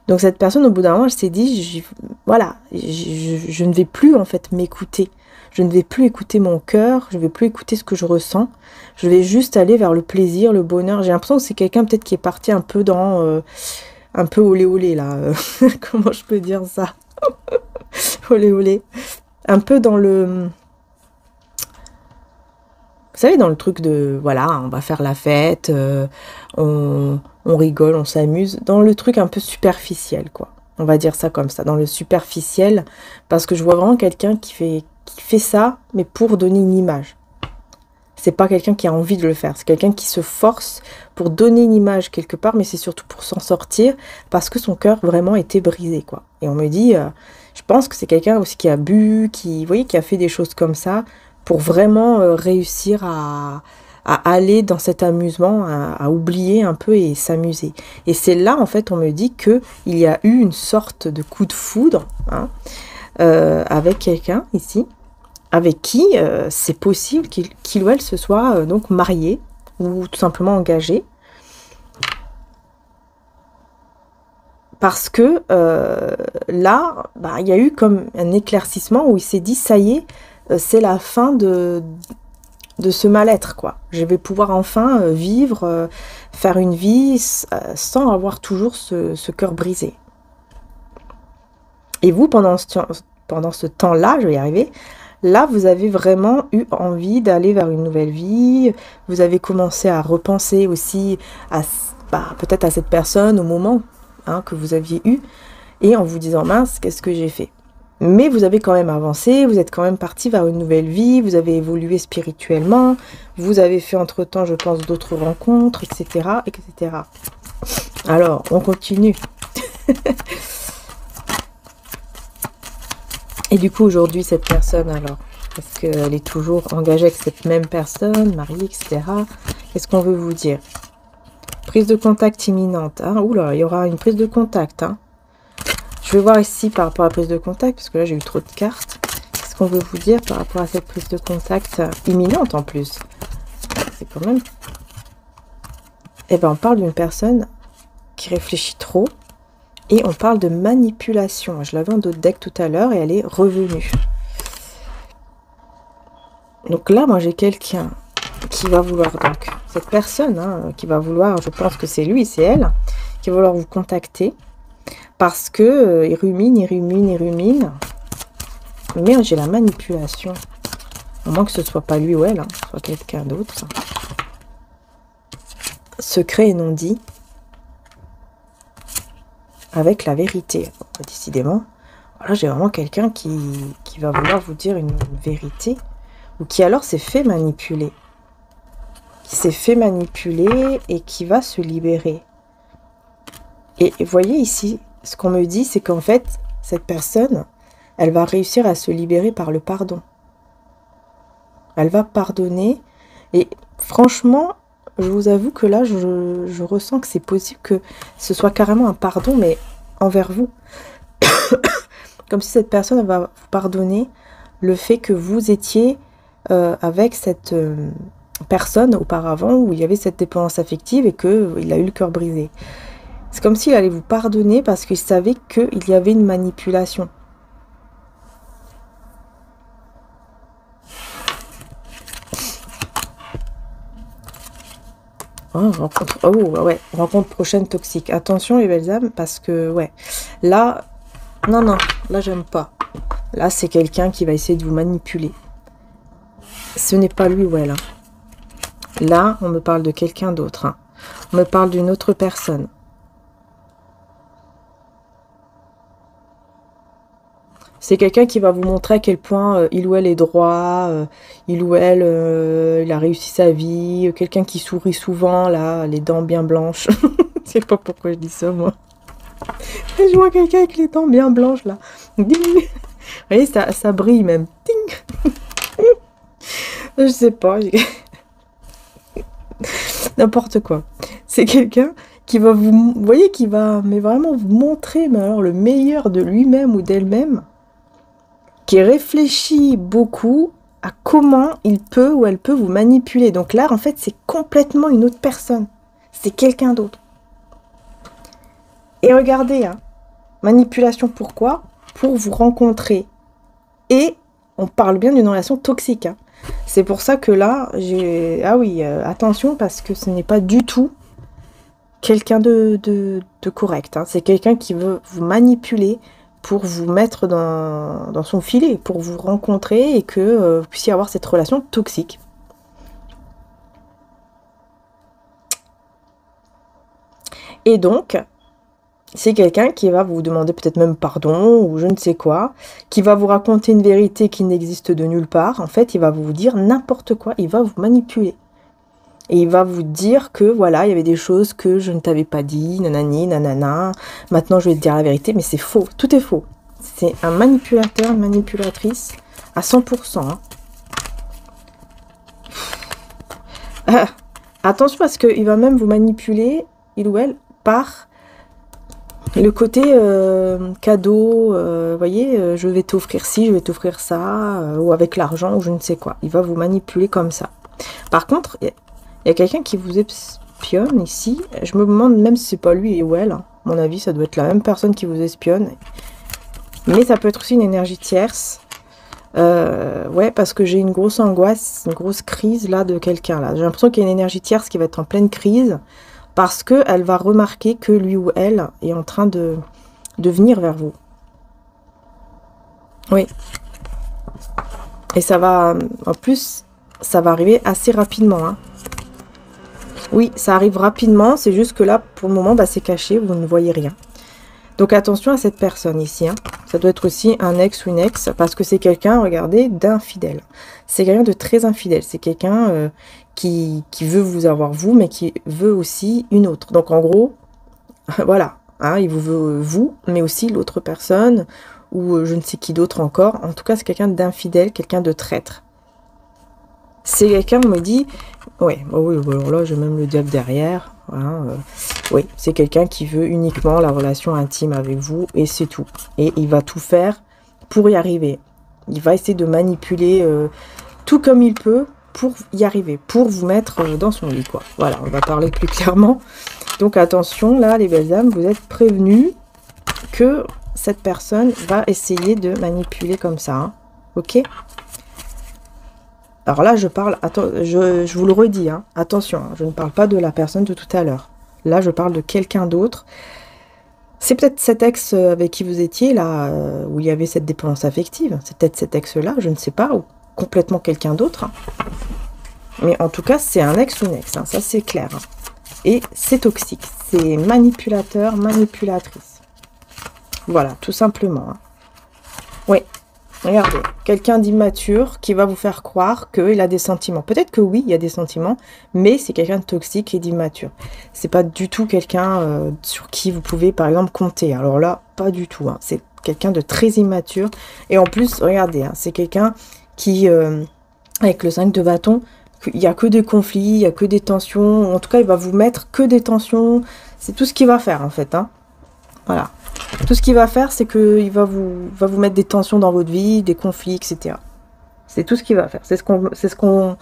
Donc cette personne, au bout d'un moment, elle s'est dit, voilà, je ne vais plus en fait m'écouter. Je ne vais plus écouter mon cœur, je ne vais plus écouter ce que je ressens. Je vais juste aller vers le plaisir, le bonheur. J'ai l'impression que c'est quelqu'un peut-être qui est parti un peu dans... un peu olé olé là. Comment je peux dire ça? Olé olé. Un peu dans le... Vous savez, dans le truc de, voilà, on va faire la fête, on rigole, on s'amuse. Dans le truc un peu superficiel, quoi. On va dire ça comme ça, dans le superficiel. Parce que je vois vraiment quelqu'un qui fait ça, mais pour donner une image. C'est pas quelqu'un qui a envie de le faire. C'est quelqu'un qui se force pour donner une image quelque part, mais c'est surtout pour s'en sortir, parce que son cœur vraiment était brisé, quoi. Et on me dit, je pense que c'est quelqu'un aussi qui a bu, qui, vous voyez, qui a fait des choses comme ça, pour vraiment réussir à aller dans cet amusement, à oublier un peu et s'amuser. Et c'est là, en fait, on me dit qu'il y a eu une sorte de coup de foudre, hein, avec quelqu'un ici, avec qui c'est possible qu'il ou elle se soit donc marié ou tout simplement engagé. Parce que là, bah, il y a eu comme un éclaircissement où il s'est dit, ça y est, c'est la fin de ce mal-être, quoi. Je vais pouvoir enfin vivre, faire une vie sans avoir toujours ce cœur brisé. Et vous, pendant ce temps-là, je vais y arriver, là, vous avez vraiment eu envie d'aller vers une nouvelle vie. Vous avez commencé à repenser aussi à, bah, peut-être à cette personne au moment que vous aviez eu, et en vous disant, mince, qu'est-ce que j'ai fait? Mais vous avez quand même avancé, vous êtes quand même parti vers une nouvelle vie, vous avez évolué spirituellement, vous avez fait entre-temps, je pense, d'autres rencontres, etc., etc. Alors, on continue. Et du coup, aujourd'hui, cette personne, alors, est-ce qu'elle est toujours engagée avec cette même personne, mariée, etc. Qu'est-ce qu'on veut vous dire? Prise de contact imminente. Hein. Oula, il y aura une prise de contact. Hein. Je vais voir ici par rapport à la prise de contact, parce que là, j'ai eu trop de cartes. Qu'est-ce qu'on veut vous dire par rapport à cette prise de contact imminente, en plus? C'est quand même... Eh bien, on parle d'une personne qui réfléchit trop. Et on parle de manipulation. Je l'avais en d'autres decks tout à l'heure et elle est revenue. Donc là, moi, j'ai quelqu'un qui va vouloir, donc, cette personne, hein, qui va vouloir, je pense que c'est lui, c'est elle, qui va vouloir vous contacter parce que il rumine. Mais j'ai la manipulation. À moins que ce soit pas lui ou elle, hein, que ce soit quelqu'un d'autre. Secret et non dit. Avec la vérité. Décidément, voilà, j'ai vraiment quelqu'un qui va vouloir vous dire une vérité, ou qui alors s'est fait manipuler. Qui s'est fait manipuler et qui va se libérer. Et voyez ici, ce qu'on me dit, c'est qu'en fait, cette personne, elle va réussir à se libérer par le pardon. Elle va pardonner. Et franchement, je vous avoue que là, je ressens que c'est possible que ce soit carrément un pardon, mais envers vous. Comme si cette personne va vous pardonner le fait que vous étiez avec cette personne auparavant où il y avait cette dépendance affective et qu'il a eu le cœur brisé. C'est comme s'il allait vous pardonner parce qu'il savait qu'il y avait une manipulation. Oh, rencontre prochaine toxique. Attention les belles âmes, parce que, ouais, là, non, là j'aime pas. Là, c'est quelqu'un qui va essayer de vous manipuler. Ce n'est pas lui ou elle. Hein. Là, on me parle de quelqu'un d'autre. Hein. On me parle d'une autre personne. C'est quelqu'un qui va vous montrer à quel point il ou elle est droit, il ou elle il a réussi sa vie, quelqu'un qui sourit souvent, là, les dents bien blanches. Je sais pas pourquoi je dis ça, moi. Je vois quelqu'un avec les dents bien blanches, là. Ding. Vous voyez, ça brille même. Ding. Je sais pas. N'importe quoi. C'est quelqu'un qui va vous voyez, qui va mais vraiment vous montrer mais alors, le meilleur de lui-même ou d'elle-même, qui réfléchit beaucoup à comment il peut ou elle peut vous manipuler. Donc là, en fait, c'est complètement une autre personne. C'est quelqu'un d'autre. Et regardez, hein, manipulation, pourquoi? Pour vous rencontrer. Et on parle bien d'une relation toxique. Hein. C'est pour ça que là, j'ai... Ah oui, attention, parce que ce n'est pas du tout quelqu'un de correct. Hein. C'est quelqu'un qui veut vous manipuler pour vous mettre dans son filet, pour vous rencontrer et que vous puissiez avoir cette relation toxique. Et donc, c'est quelqu'un qui va vous demander peut-être même pardon ou je ne sais quoi, qui va vous raconter une vérité qui n'existe de nulle part. En fait, il va vous dire n'importe quoi, il va vous manipuler. Et il va vous dire que voilà, il y avait des choses que je ne t'avais pas dit, nanani, nanana, maintenant je vais te dire la vérité, mais c'est faux, tout est faux. C'est un manipulateur, une manipulatrice à 100%. Hein. Attention parce qu'il va même vous manipuler, il ou elle, par le côté cadeau, voyez, je vais t'offrir ci, je vais t'offrir ça, ou avec l'argent, ou je ne sais quoi. Il va vous manipuler comme ça. Par contre, il y a quelqu'un qui vous espionne ici. Je me demande même si c'est pas lui ou elle. Hein. À mon avis, ça doit être la même personne qui vous espionne. Mais ça peut être aussi une énergie tierce. Ouais, parce que j'ai une grosse angoisse, une grosse crise là de quelqu'un là. J'ai l'impression qu'il y a une énergie tierce qui va être en pleine crise. Parce qu'elle va remarquer que lui ou elle est en train de venir vers vous. Oui. Et ça va, en plus, ça va arriver assez rapidement. Hein. Oui, ça arrive rapidement, c'est juste que là, pour le moment, bah, c'est caché, vous ne voyez rien. Donc attention à cette personne ici. Hein. Ça doit être aussi un ex ou une ex, parce que c'est quelqu'un, regardez, d'infidèle. C'est quelqu'un de très infidèle. C'est quelqu'un qui veut vous avoir vous, mais qui veut aussi une autre. Donc en gros, voilà, hein, il vous veut vous, mais aussi l'autre personne, ou je ne sais qui d'autre encore. En tout cas, c'est quelqu'un d'infidèle, quelqu'un de traître. C'est quelqu'un, on me dit, ouais, bah oui, alors là, j'ai même le diable derrière. Hein, oui, c'est quelqu'un qui veut uniquement la relation intime avec vous, et c'est tout. Et il va tout faire pour y arriver. Il va essayer de manipuler tout comme il peut pour y arriver, pour vous mettre dans son lit, quoi. Voilà, on va parler plus clairement. Donc attention, là, les belles âmes, vous êtes prévenus que cette personne va essayer de manipuler comme ça. Hein, ok ? Alors là, je parle, je vous le redis, hein, attention, je ne parle pas de la personne de tout à l'heure. Là, je parle de quelqu'un d'autre. C'est peut-être cet ex avec qui vous étiez, là, où il y avait cette dépendance affective. C'est peut-être cet ex-là, je ne sais pas, ou complètement quelqu'un d'autre. Hein. Mais en tout cas, c'est un ex ou une ex, hein, ça c'est clair. Hein. Et c'est toxique, c'est manipulateur, manipulatrice. Voilà, tout simplement. Hein. Oui. Regardez, quelqu'un d'immature qui va vous faire croire qu'il a des sentiments. Peut-être que oui, il y a des sentiments, mais c'est quelqu'un de toxique et d'immature. C'est pas du tout quelqu'un sur qui vous pouvez, par exemple, compter. Alors là, pas du tout. Hein. C'est quelqu'un de très immature. Et en plus, regardez, hein, c'est quelqu'un qui, avec le 5 de bâton, il n'y a que des conflits, il n'y a que des tensions. En tout cas, il va vous mettre que des tensions. C'est tout ce qu'il va faire, en fait. Hein. Voilà. Tout ce qu'il va faire, c'est qu'il va vous mettre des tensions dans votre vie, des conflits, etc. C'est tout ce qu'il va faire. C'est ce qu'on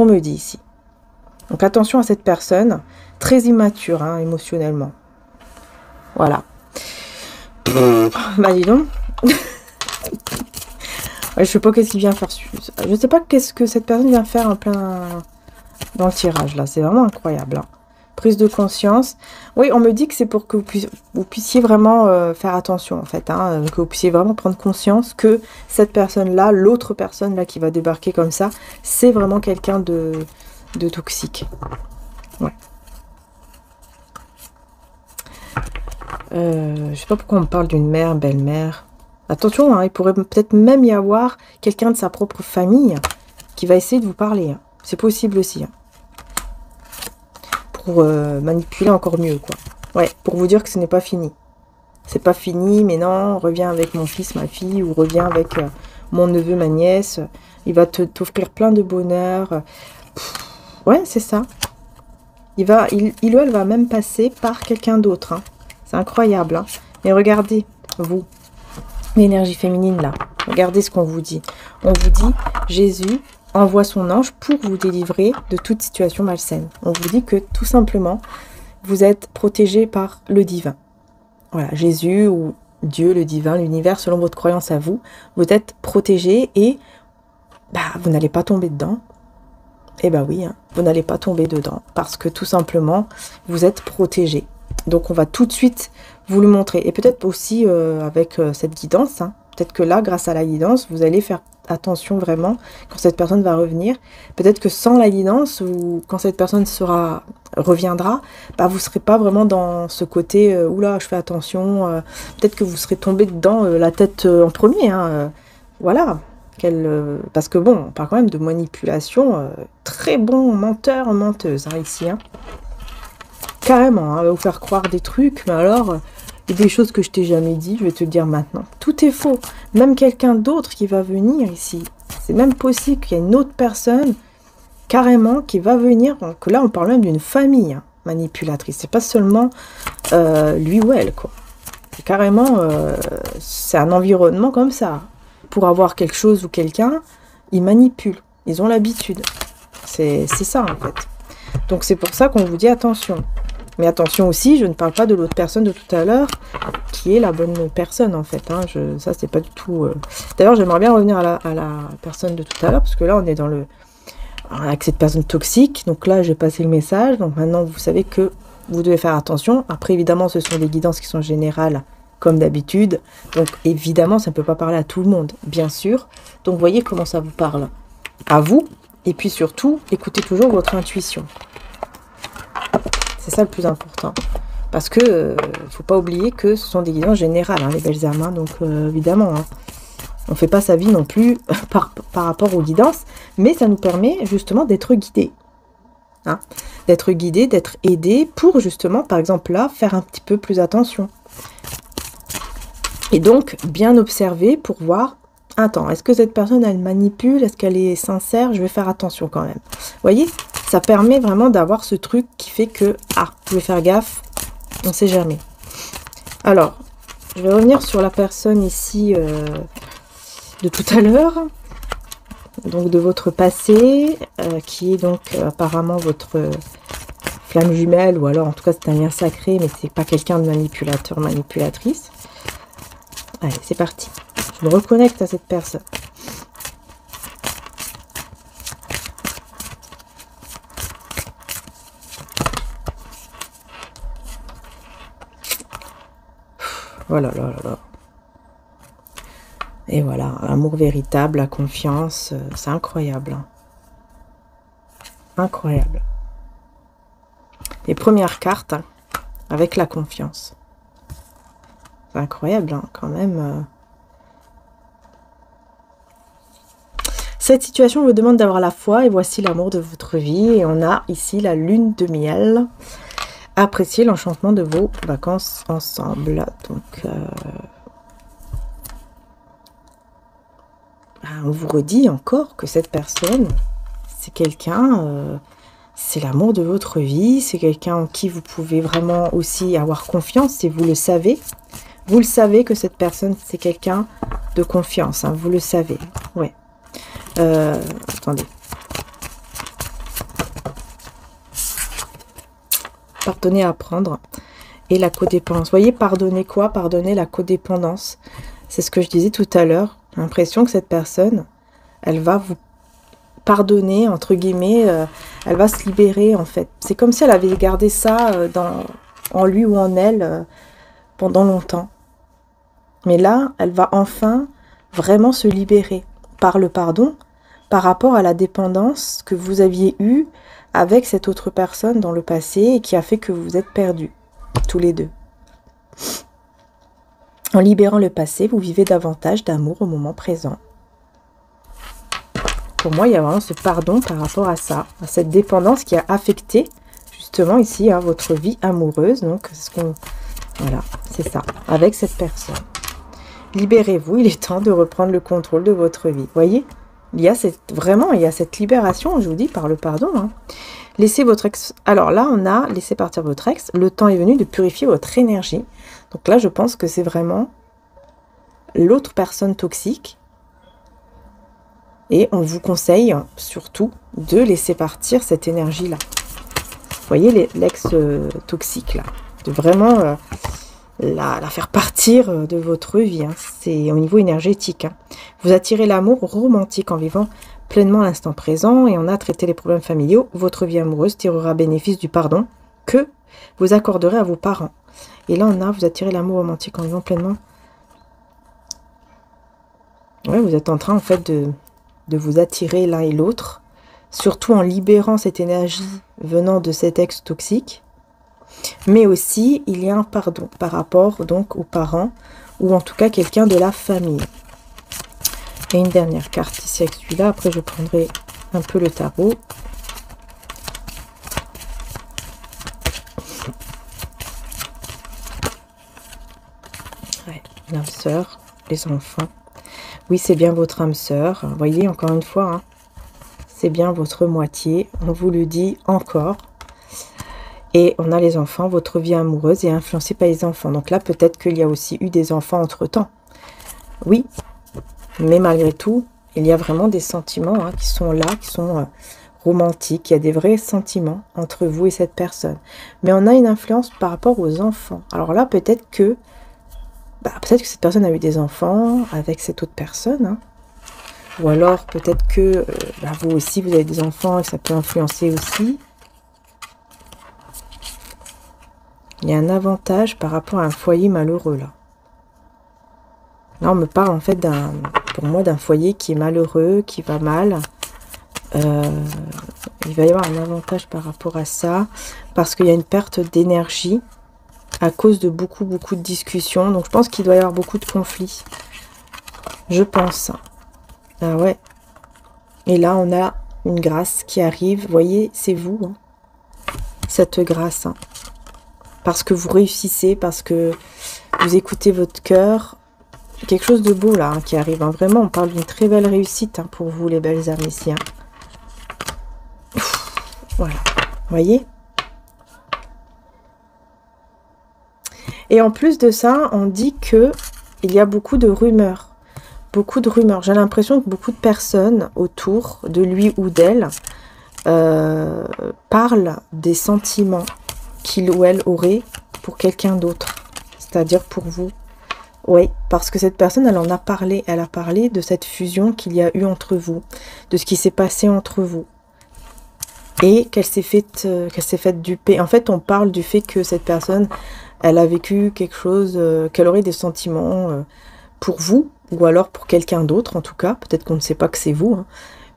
me dit ici. Donc attention à cette personne, très immature, hein, émotionnellement. Voilà. Bah dis donc. Je sais pas qu'est-ce qu'il vient faire. Je sais pas qu'est-ce que cette personne vient faire en plein dans le tirage, là. C'est vraiment incroyable, hein. Prise de conscience. Oui, on me dit que c'est pour que vous puissiez vraiment faire attention, en fait. Hein, que vous puissiez vraiment prendre conscience que cette personne-là, l'autre personne-là qui va débarquer comme ça, c'est vraiment quelqu'un de toxique. Ouais. Je sais pas pourquoi on me parle d'une mère, belle-mère. Attention, hein, il pourrait peut-être même y avoir quelqu'un de sa propre famille qui va essayer de vous parler. Hein. C'est possible aussi. Hein. Pour manipuler encore mieux, quoi. Ouais, pour vous dire que ce n'est pas fini. C'est pas fini, mais non, reviens avec mon fils, ma fille, ou reviens avec mon neveu, ma nièce. Il va t'offrir plein de bonheur. Ouais, c'est ça. Il ou elle va même passer par quelqu'un d'autre. Hein. C'est incroyable. Hein. Mais regardez, vous, l'énergie féminine là. Regardez ce qu'on vous dit. On vous dit, Jésus envoie son ange pour vous délivrer de toute situation malsaine. On vous dit que tout simplement, vous êtes protégé par le divin. Voilà, Jésus ou Dieu, le divin, l'univers, selon votre croyance à vous, vous êtes protégé et vous n'allez pas tomber dedans. Eh ben oui, hein, vous n'allez pas tomber dedans parce que tout simplement, vous êtes protégé. Donc on va tout de suite vous le montrer. Et peut-être aussi avec cette guidance, hein, peut-être que là, grâce à la guidance, vous allez faire attention vraiment quand cette personne va revenir. Peut-être que sans la guidance ou quand cette personne reviendra, vous ne serez pas vraiment dans ce côté oula, je fais attention. Peut-être que vous serez tombé dedans la tête en premier. Hein, voilà. Parce que bon, on parle quand même de manipulation. Très bon menteur, menteuse hein, ici. Hein. Carrément, hein, elle va vous faire croire des trucs, mais alors... Et des choses que je t'ai jamais dit, je vais te le dire maintenant. Tout est faux. Même quelqu'un d'autre qui va venir ici. C'est même possible qu'il y ait une autre personne, carrément, qui va venir. Donc là, on parle même d'une famille hein, manipulatrice. C'est pas seulement lui ou elle, quoi. C'est carrément, c'est un environnement comme ça. Pour avoir quelque chose ou quelqu'un, ils manipulent. Ils ont l'habitude. C'est ça, en fait. Donc c'est pour ça qu'on vous dit attention. Mais attention aussi, je ne parle pas de l'autre personne de tout à l'heure, qui est la bonne personne en fait. Hein. Ça, c'est pas du tout... D'ailleurs, j'aimerais bien revenir à la personne de tout à l'heure, parce que là, on est dans avec cette personne toxique. Donc là, j'ai passé le message. Donc maintenant, vous savez que vous devez faire attention. Après, évidemment, ce sont des guidances qui sont générales, comme d'habitude. Donc évidemment, ça ne peut pas parler à tout le monde, bien sûr. Donc voyez comment ça vous parle à vous. Et puis surtout, écoutez toujours votre intuition. C'est ça le plus important. Parce que il faut pas oublier que ce sont des guidances générales, hein, les belles âmes. Hein, donc évidemment, hein, on ne fait pas sa vie non plus par rapport aux guidances. Mais ça nous permet justement d'être guidés. Hein, d'être guidés, d'être aidés pour justement, par exemple là, faire un petit peu plus attention. Et donc, bien observer pour voir, attends, est-ce que cette personne, elle manipule? Est-ce qu'elle est sincère? Je vais faire attention quand même. Vous voyez? Ça permet vraiment d'avoir ce truc qui fait que, je vais faire gaffe, on ne sait jamais. Alors, je vais revenir sur la personne ici de tout à l'heure, donc de votre passé, qui est donc apparemment votre flamme jumelle, ou alors en tout cas c'est un lien sacré, mais c'est pas quelqu'un de manipulateur, manipulatrice. Allez, c'est parti. Je me reconnecte à cette personne. Voilà, là, là, là. Et voilà, l'amour véritable, la confiance, c'est incroyable. Hein. Incroyable. Les premières cartes, hein, avec la confiance. C'est incroyable, hein, quand même. Cette situation vous demande d'avoir la foi, et voici l'amour de votre vie. Et on a ici la lune de miel. Appréciez l'enchantement de vos vacances ensemble. Donc, on vous redit encore que cette personne, c'est quelqu'un, c'est l'amour de votre vie, c'est quelqu'un en qui vous pouvez vraiment aussi avoir confiance, et vous le savez. Vous le savez que cette personne, c'est quelqu'un de confiance, hein, vous le savez. Ouais. Attendez. Pardonner à apprendre. Et la codépendance. Vous voyez, pardonner quoi? Pardonner la codépendance. C'est ce que je disais tout à l'heure. J'ai l'impression que cette personne, elle va vous pardonner, entre guillemets. Elle va se libérer, en fait. C'est comme si elle avait gardé ça en lui ou en elle pendant longtemps. Mais là, elle va enfin vraiment se libérer par le pardon, par rapport à la dépendance que vous aviez eue avec cette autre personne dans le passé et qui a fait que vous êtes perdus, tous les deux. En libérant le passé, vous vivez davantage d'amour au moment présent. Pour moi, il y a vraiment ce pardon par rapport à ça, à cette dépendance qui a affecté justement ici votre vie amoureuse. Donc, voilà, c'est ça, avec cette personne. Libérez-vous, il est temps de reprendre le contrôle de votre vie. Vous voyez, il y a cette libération, je vous dis, par le pardon. Laissez votre ex... Alors là, on a laissé partir votre ex. Le temps est venu de purifier votre énergie. Donc là, je pense que c'est vraiment l'autre personne toxique. Et on vous conseille surtout de laisser partir cette énergie-là. Vous voyez, l'ex toxique, là. De vraiment... la faire partir de votre vie, c'est au niveau énergétique. Vous attirez l'amour romantique en vivant pleinement l'instant présent et on a traité les problèmes familiaux. Votre vie amoureuse tirera bénéfice du pardon que vous accorderez à vos parents. Et là, vous attirez l'amour romantique en vivant pleinement. Ouais, vous êtes en train, en fait, de vous attirer l'un et l'autre, surtout en libérant cette énergie venant de cet ex toxique. Mais aussi, il y a un pardon par rapport donc aux parents ou en tout cas quelqu'un de la famille. Et une dernière carte ici avec celui-là. Après, je prendrai un peu le tarot. Ouais, l'âme sœur, les enfants. Oui, c'est bien votre âme sœur. Vous voyez, encore une fois, c'est bien votre moitié. On vous le dit encore. Et on a les enfants, votre vie amoureuse est influencée par les enfants. Donc là, peut-être qu'il y a aussi eu des enfants entre-temps. Oui, mais malgré tout, il y a vraiment des sentiments qui sont là, qui sont romantiques. Il y a des vrais sentiments entre vous et cette personne. Mais on a une influence par rapport aux enfants. Alors là, peut-être que cette personne a eu des enfants avec cette autre personne. Ou alors, peut-être que vous aussi, vous avez des enfants et ça peut influencer aussi. Il y a un avantage par rapport à un foyer malheureux, là. Là, on me parle, en fait, pour moi, d'un foyer qui est malheureux, qui va mal. Il va y avoir un avantage par rapport à ça, parce qu'il y a une perte d'énergie à cause de beaucoup de discussions. Donc, je pense qu'il doit y avoir beaucoup de conflits. Je pense. Ah ouais. Et là, on a une grâce qui arrive. Vous voyez, c'est vous, cette grâce, parce que vous réussissez, parce que vous écoutez votre cœur. Quelque chose de beau là qui arrive. Vraiment, on parle d'une très belle réussite pour vous, les belles âmes ici. Voilà. Vous voyez? Et en plus de ça, on dit que il y a beaucoup de rumeurs. Beaucoup de rumeurs. J'ai l'impression que beaucoup de personnes autour de lui ou d'elle parlent des sentiments qu'il ou elle aurait pour quelqu'un d'autre, c'est-à-dire pour vous. Oui, parce que cette personne, elle a parlé de cette fusion qu'il y a eu entre vous, de ce qui s'est passé entre vous, et qu'elle s'est faite duper. En fait, on parle du fait que cette personne, elle a vécu quelque chose, qu'elle aurait des sentiments pour vous, ou alors pour quelqu'un d'autre, en tout cas, peut-être qu'on ne sait pas que c'est vous,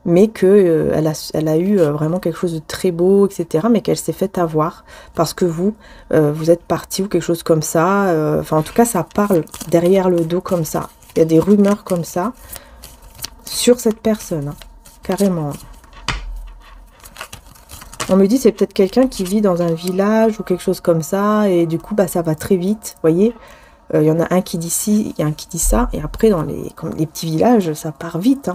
mais qu'elle a eu vraiment quelque chose de très beau, etc., mais qu'elle s'est fait avoir, parce que vous êtes parti ou quelque chose comme ça. Enfin, en tout cas, ça parle derrière le dos comme ça. Il y a des rumeurs comme ça sur cette personne, carrément. On me dit c'est peut-être quelqu'un qui vit dans un village ou quelque chose comme ça, et du coup, ça va très vite, vous voyez. Il y en a un qui dit ci, il y a un qui dit ça, et après, dans les petits villages, ça part vite,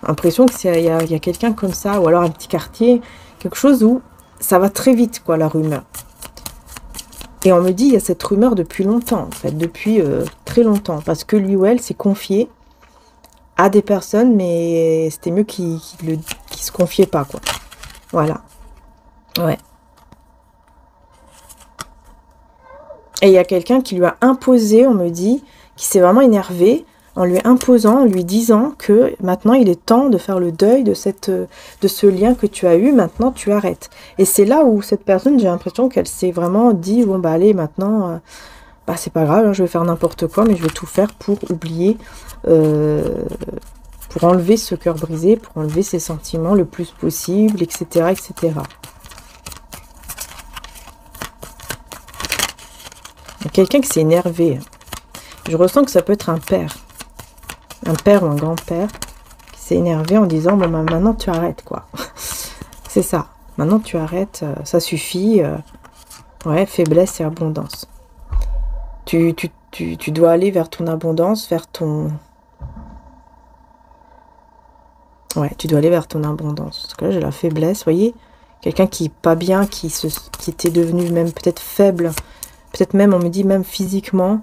L'impression qu'il y a quelqu'un comme ça, ou alors un petit quartier, quelque chose où ça va très vite, quoi, la rumeur. Et on me dit, il y a cette rumeur depuis longtemps, en fait, depuis très longtemps, parce que lui ou elle s'est confié à des personnes, mais c'était mieux qu'ils se confiaient pas, quoi. Voilà. Ouais. Et il y a quelqu'un qui lui a imposé, on me dit, qui s'est vraiment énervé, en lui imposant, en lui disant que maintenant il est temps de faire le deuil de ce lien que tu as eu, maintenant tu arrêtes. Et c'est là où cette personne, j'ai l'impression qu'elle s'est vraiment dit, bon allez, maintenant, c'est pas grave, je vais faire n'importe quoi, mais je vais tout faire pour oublier, pour enlever ce cœur brisé, pour enlever ses sentiments le plus possible, etc., etc. Quelqu'un qui s'est énervé. Je ressens que ça peut être un père ou un grand-père qui s'est énervé en disant, bon, bah, maintenant tu arrêtes, quoi. C'est ça. Maintenant tu arrêtes, ça suffit. Ouais, faiblesse et abondance. Tu dois aller vers ton abondance, vers ton... Ouais, tu dois aller vers ton abondance. Parce que là, j'ai la faiblesse, vous voyez. Quelqu'un qui est pas bien, qui était devenu même peut-être faible. Peut-être même, on me dit, même physiquement.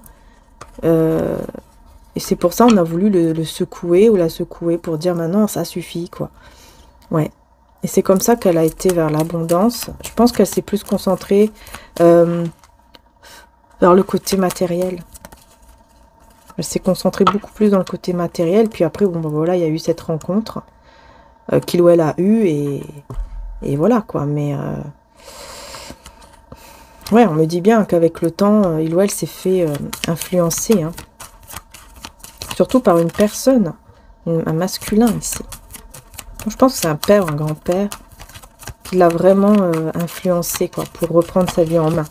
Et c'est pour ça on a voulu le secouer ou la secouer pour dire, maintenant, ça suffit, quoi. Ouais. Et c'est comme ça qu'elle a été vers l'abondance. Je pense qu'elle s'est plus concentrée vers le côté matériel. Elle s'est concentrée beaucoup plus dans le côté matériel. Puis après, bon, ben voilà, il y a eu cette rencontre qu'il ou elle a eue. Et voilà, quoi. Mais ouais, on me dit bien qu'avec le temps, il ou elle s'est fait influencer. Hein. Surtout par une personne, un masculin ici. Je pense que c'est un père, un grand-père, qui l'a vraiment influencé, quoi, pour reprendre sa vie en main.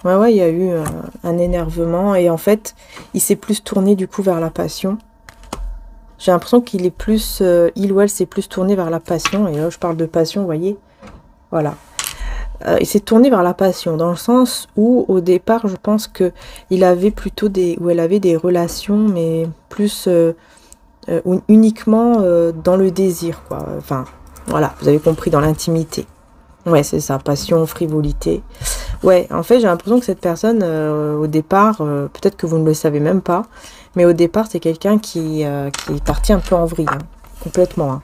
Ouais, il y a eu un énervement et en fait, il s'est plus tourné du coup vers la passion. J'ai l'impression qu'il est plus, il ou elle s'est plus tourné vers la passion. Et là, je parle de passion, vous voyez. Voilà. Il s'est tourné vers la passion, dans le sens où, au départ, je pense que il avait plutôt où elle avait des relations, mais plus uniquement dans le désir, quoi. Enfin, voilà, vous avez compris, dans l'intimité. Ouais, c'est ça, passion, frivolité. Ouais, en fait, j'ai l'impression que cette personne, au départ, peut-être que vous ne le savez même pas, mais au départ, c'est quelqu'un qui est parti un peu en vrille, hein, complètement. Hein.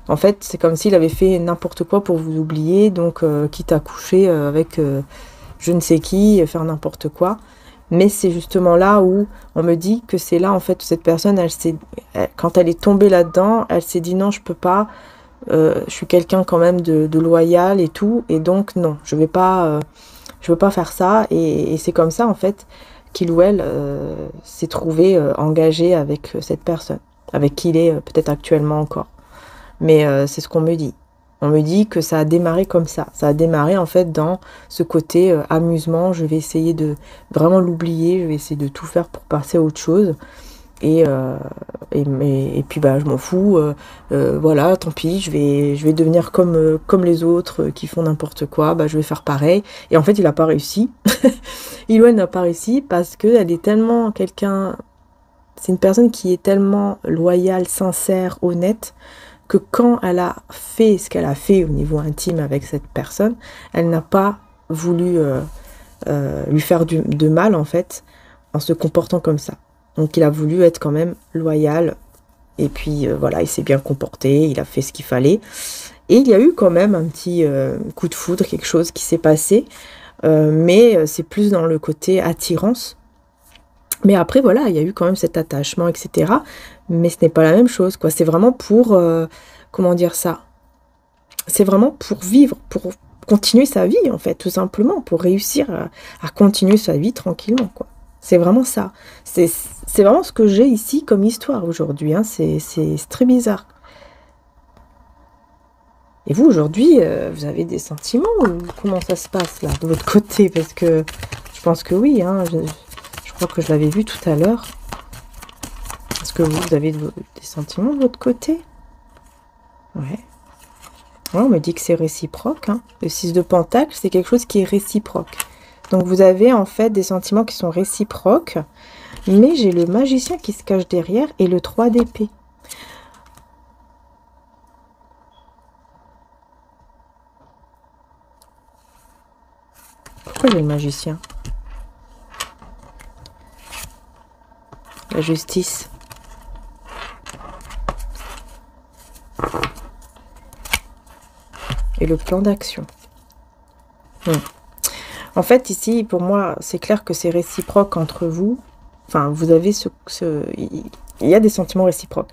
En fait, c'est comme s'il avait fait n'importe quoi pour vous oublier, donc quitte à coucher avec je ne sais qui, faire n'importe quoi. Mais c'est justement là où on me dit que c'est là, en fait, où cette personne, quand elle est tombée là-dedans, elle s'est dit non, je peux pas, je suis quelqu'un quand même de loyal et tout, et donc non, je veux pas faire ça, et c'est comme ça, en fait, qu'il ou elle s'est trouvé engagé avec cette personne, avec qui il est peut-être actuellement encore. Mais c'est ce qu'on me dit. On me dit que ça a démarré comme ça. Ça a démarré en fait dans ce côté amusement. Je vais essayer de vraiment l'oublier. Je vais essayer de tout faire pour passer à autre chose. Et puis bah je m'en fous. Voilà, tant pis. Je vais devenir comme les autres qui font n'importe quoi. Bah je vais faire pareil. Et en fait il n'a pas réussi. Il ou elle n'a pas réussi parce qu'elle est tellement quelqu'un... C'est une personne qui est tellement loyale, sincère, honnête, que quand elle a fait ce qu'elle a fait au niveau intime avec cette personne, elle n'a pas voulu lui faire de mal, en fait, en se comportant comme ça. Donc il a voulu être quand même loyal, et puis voilà, il s'est bien comporté, il a fait ce qu'il fallait. Et il y a eu quand même un petit coup de foudre, quelque chose qui s'est passé, mais c'est plus dans le côté attirance. Mais après, voilà, il y a eu quand même cet attachement, etc. Mais ce n'est pas la même chose, quoi. C'est vraiment pour... comment dire ça? C'est vraiment pour vivre, pour continuer sa vie, en fait, tout simplement. Pour réussir à continuer sa vie tranquillement, quoi. C'est vraiment ça. C'est vraiment ce que j'ai ici comme histoire aujourd'hui. Hein. C'est très bizarre. Et vous, aujourd'hui, vous avez des sentiments ou comment ça se passe, là, de votre côté? Parce que je pense que oui, hein. Je crois que je l'avais vu tout à l'heure. Est-ce que vous avez des sentiments de votre côté? Ouais. Ouais, on me dit que c'est réciproque. Hein. Le 6 de Pentacle, c'est quelque chose qui est réciproque. Donc vous avez en fait des sentiments qui sont réciproques. Mais j'ai le magicien qui se cache derrière et le 3 d'épée. Pourquoi j'ai le magicien? La justice. Et le plan d'action. En fait, ici, pour moi, c'est clair que c'est réciproque entre vous. Enfin, vous avez il y a des sentiments réciproques.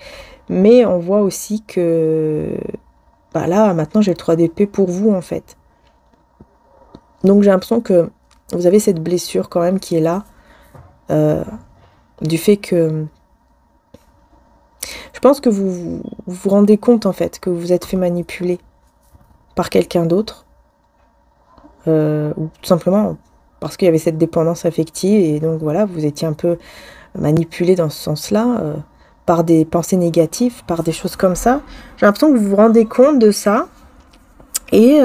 Mais on voit aussi que... Bah là, maintenant, j'ai le 3 d'épée pour vous, en fait. Donc, j'ai l'impression que vous avez cette blessure quand même qui est là. Du fait que... Je pense que vous rendez compte, en fait, que vous vous êtes fait manipuler par quelqu'un d'autre. ou tout simplement parce qu'il y avait cette dépendance affective et donc voilà, vous étiez un peu manipulé dans ce sens-là, par des pensées négatives, par des choses comme ça. J'ai l'impression que vous vous rendez compte de ça et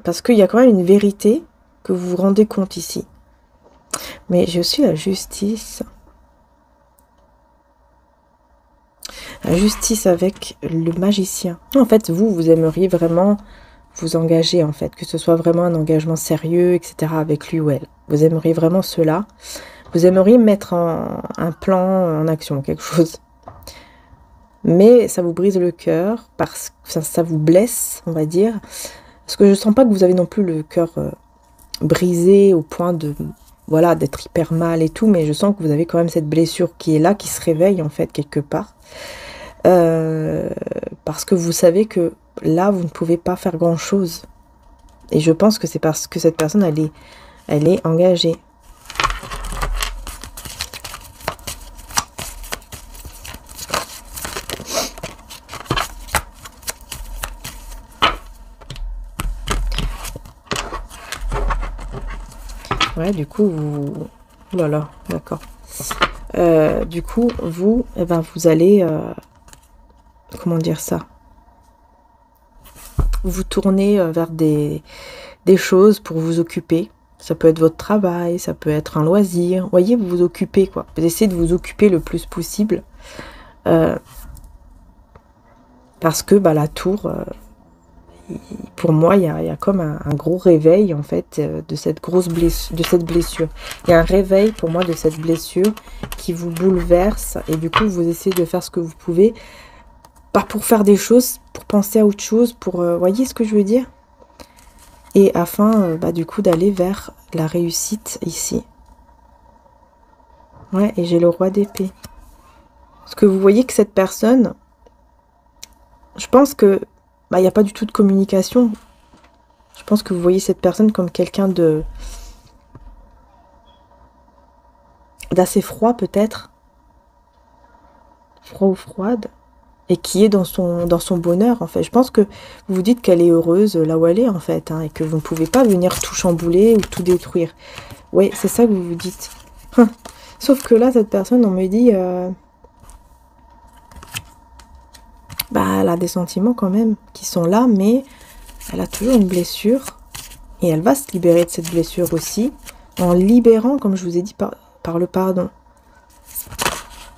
parce qu'il y a quand même une vérité que vous vous rendez compte ici. Mais j'ai aussi la justice. La justice avec le magicien. En fait, vous aimeriez vraiment vous engager, en fait, que ce soit vraiment un engagement sérieux, etc., avec lui ou elle. Vous aimeriez vraiment cela. Vous aimeriez mettre un plan en action, quelque chose. Mais ça vous brise le cœur, parce que ça vous blesse, on va dire. Parce que je ne sens pas que vous avez non plus le cœur brisé au point de, voilà, d'être hyper mal et tout, mais je sens que vous avez quand même cette blessure qui est là, qui se réveille, en fait, quelque part. Parce que vous savez que là, vous ne pouvez pas faire grand-chose. Et je pense que c'est parce que cette personne, elle est engagée. Ouais, du coup, vous... Ouh là là, d'accord. Du coup, vous, eh ben, vous allez... comment dire ça? Vous tournez vers des choses pour vous occuper. Ça peut être votre travail, ça peut être un loisir. Vous voyez, vous vous occupez, quoi. Vous essayez de vous occuper le plus possible. Parce que bah, la tour, pour moi, il y a comme un gros réveil, en fait, de cette grosse blessure. Il y a un réveil, pour moi, de cette blessure qui vous bouleverse. Et du coup, vous essayez de faire ce que vous pouvez. Pas pour faire des choses, pour penser à autre chose, pour... voyez ce que je veux dire? Et afin, bah, du coup, d'aller vers la réussite ici. Ouais, et j'ai le roi d'épée. Parce que vous voyez que cette personne, je pense que bah, il n'y a pas du tout de communication. Je pense que vous voyez cette personne comme quelqu'un d'assez froid, peut-être. Froid ou froide. Et qui est dans son bonheur, en fait. Je pense que vous vous dites qu'elle est heureuse là où elle est, en fait, hein, et que vous ne pouvez pas venir tout chambouler ou tout détruire. Oui, c'est ça que vous vous dites. Sauf que là, cette personne, on me dit... bah, elle a des sentiments quand même qui sont là, mais elle a toujours une blessure. Et elle va se libérer de cette blessure aussi, en libérant, comme je vous ai dit, par le pardon.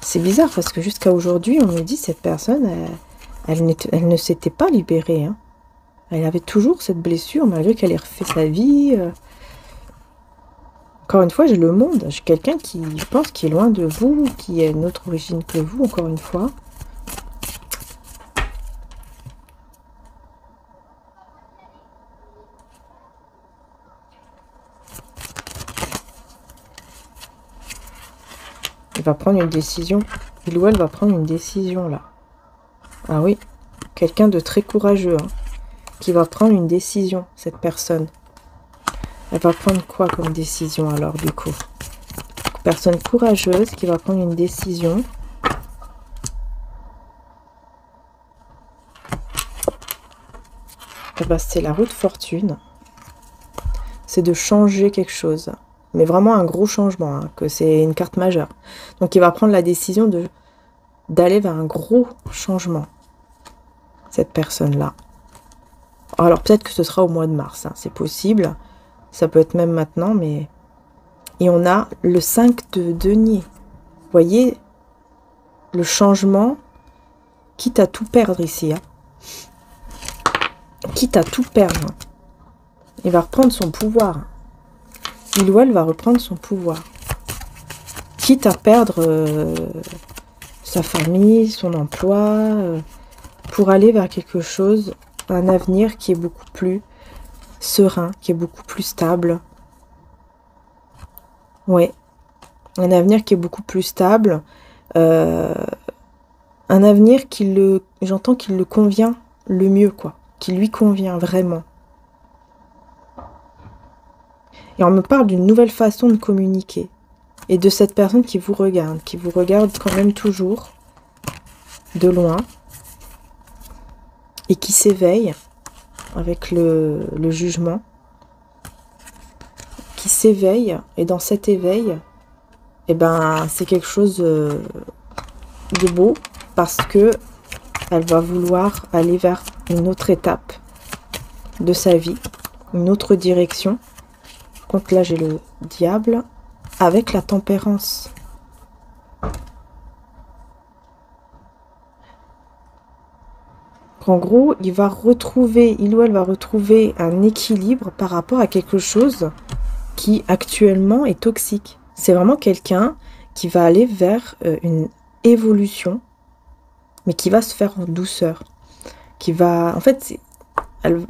C'est bizarre parce que jusqu'à aujourd'hui, on me dit cette personne, elle ne s'était pas libérée. Hein. Elle avait toujours cette blessure malgré qu'elle ait refait sa vie. Encore une fois, j'ai le monde. J'ai quelqu'un qui, je pense, qui est loin de vous, qui a une autre origine que vous, encore une fois. Il va prendre une décision. Il ou elle va prendre une décision, là. Ah oui, quelqu'un de très courageux, hein, qui va prendre une décision, cette personne. Elle va prendre quoi comme décision, alors, du coup? Personne courageuse qui va prendre une décision. Eh ben, c'est la roue de fortune. C'est de changer quelque chose. Mais vraiment un gros changement, hein, que c'est une carte majeure. Donc il va prendre la décision d'aller vers un gros changement, cette personne-là. Alors peut-être que ce sera au mois de mars, hein, c'est possible. Ça peut être même maintenant, mais... Et on a le 5 de denier. Vous voyez, le changement, quitte à tout perdre ici. Hein. Quitte à tout perdre. Il va reprendre son pouvoir. Il ou elle va reprendre son pouvoir. Quitte à perdre sa famille, son emploi, pour aller vers quelque chose, un avenir qui est beaucoup plus serein, qui est beaucoup plus stable. Ouais, un avenir qui est beaucoup plus stable, un avenir qui j'entends qu'il le convient le mieux, quoi, qui lui convient vraiment. Et on me parle d'une nouvelle façon de communiquer. Et de cette personne qui vous regarde quand même toujours, de loin, et qui s'éveille avec le jugement. s'éveille, et dans cet éveil, eh ben, c'est quelque chose de beau, parce que elle va vouloir aller vers une autre étape de sa vie, une autre direction. Donc là, j'ai le diable avec la tempérance. En gros, il ou elle va retrouver un équilibre par rapport à quelque chose qui actuellement est toxique. C'est vraiment quelqu'un qui va aller vers une évolution, mais qui va se faire en douceur. En fait,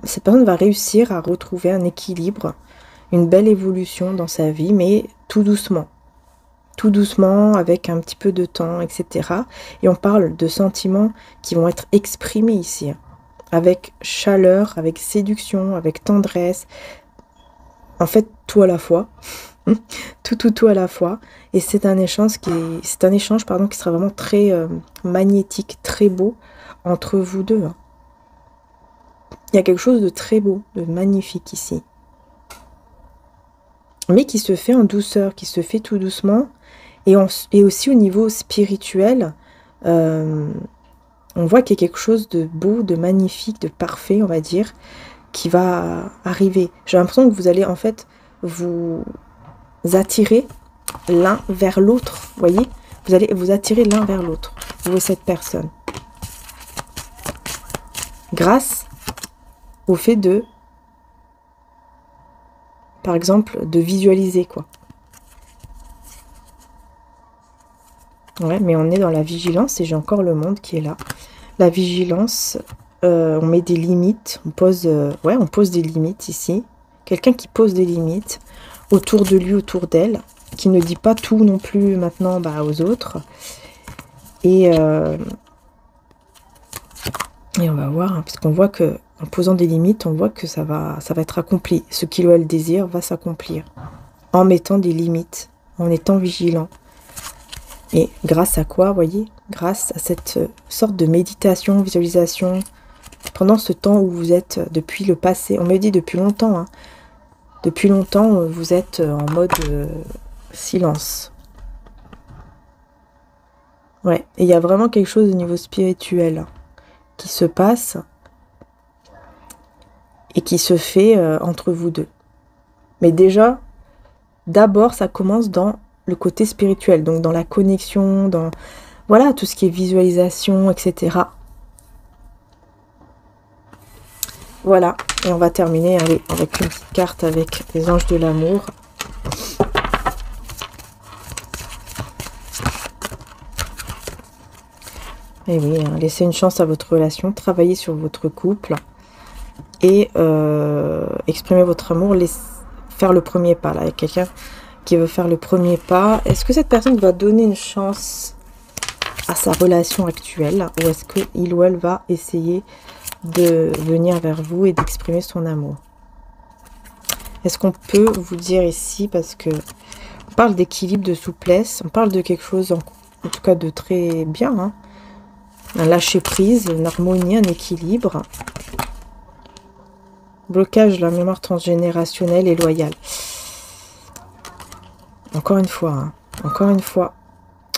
cette personne va réussir à retrouver un équilibre, une belle évolution dans sa vie, mais tout doucement. Tout doucement, avec un petit peu de temps, etc. Et on parle de sentiments qui vont être exprimés ici, avec chaleur, avec séduction, avec tendresse. En fait, tout à la fois. tout à la fois. Et c'est un échange qui sera vraiment très magnétique, très beau entre vous deux. Il y a quelque chose de très beau, de magnifique ici. Mais qui se fait en douceur, qui se fait tout doucement. Et aussi au niveau spirituel, on voit qu'il y a quelque chose de beau, de magnifique, de parfait, on va dire, qui va arriver. J'ai l'impression que vous allez en fait vous attirer l'un vers l'autre, vous voyez? Vous allez vous attirer l'un vers l'autre, vous et cette personne. Grâce au fait de, par exemple, de visualiser, quoi. Ouais, mais on est dans la vigilance et j'ai encore le monde qui est là. La vigilance, on met des limites, on pose des limites ici. Quelqu'un qui pose des limites autour de lui, autour d'elle, qui ne dit pas tout non plus maintenant aux autres. Et on va voir, parce qu'on voit que en posant des limites, on voit que ça va être accompli. Ce qu'il ou elle désire va s'accomplir. En mettant des limites, en étant vigilant. Et grâce à quoi, voyez? Grâce à cette sorte de méditation, visualisation, pendant ce temps où vous êtes depuis le passé, on me dit depuis longtemps, depuis longtemps, vous êtes en mode silence. Ouais, et il y a vraiment quelque chose au niveau spirituel qui se passe et qui se fait entre vous deux. Mais déjà, d'abord, ça commence dans le côté spirituel, donc dans la connexion, dans voilà, tout ce qui est visualisation, etc. Voilà, et on va terminer avec une petite carte avec les anges de l'amour. Et oui, laissez une chance à votre relation, travaillez sur votre couple et exprimer votre amour, faire le premier pas. Là, il y a quelqu'un qui veut faire le premier pas. Est-ce que cette personne va donner une chance à sa relation actuelle ou est-ce qu'il ou elle va essayer de venir vers vous et d'exprimer son amour? Est-ce qu'on peut vous dire ici, parce que on parle d'équilibre, de souplesse, on parle de quelque chose en tout cas de très bien, un lâcher prise, une harmonie, un équilibre, blocage de la mémoire transgénérationnelle et loyale. Encore une fois,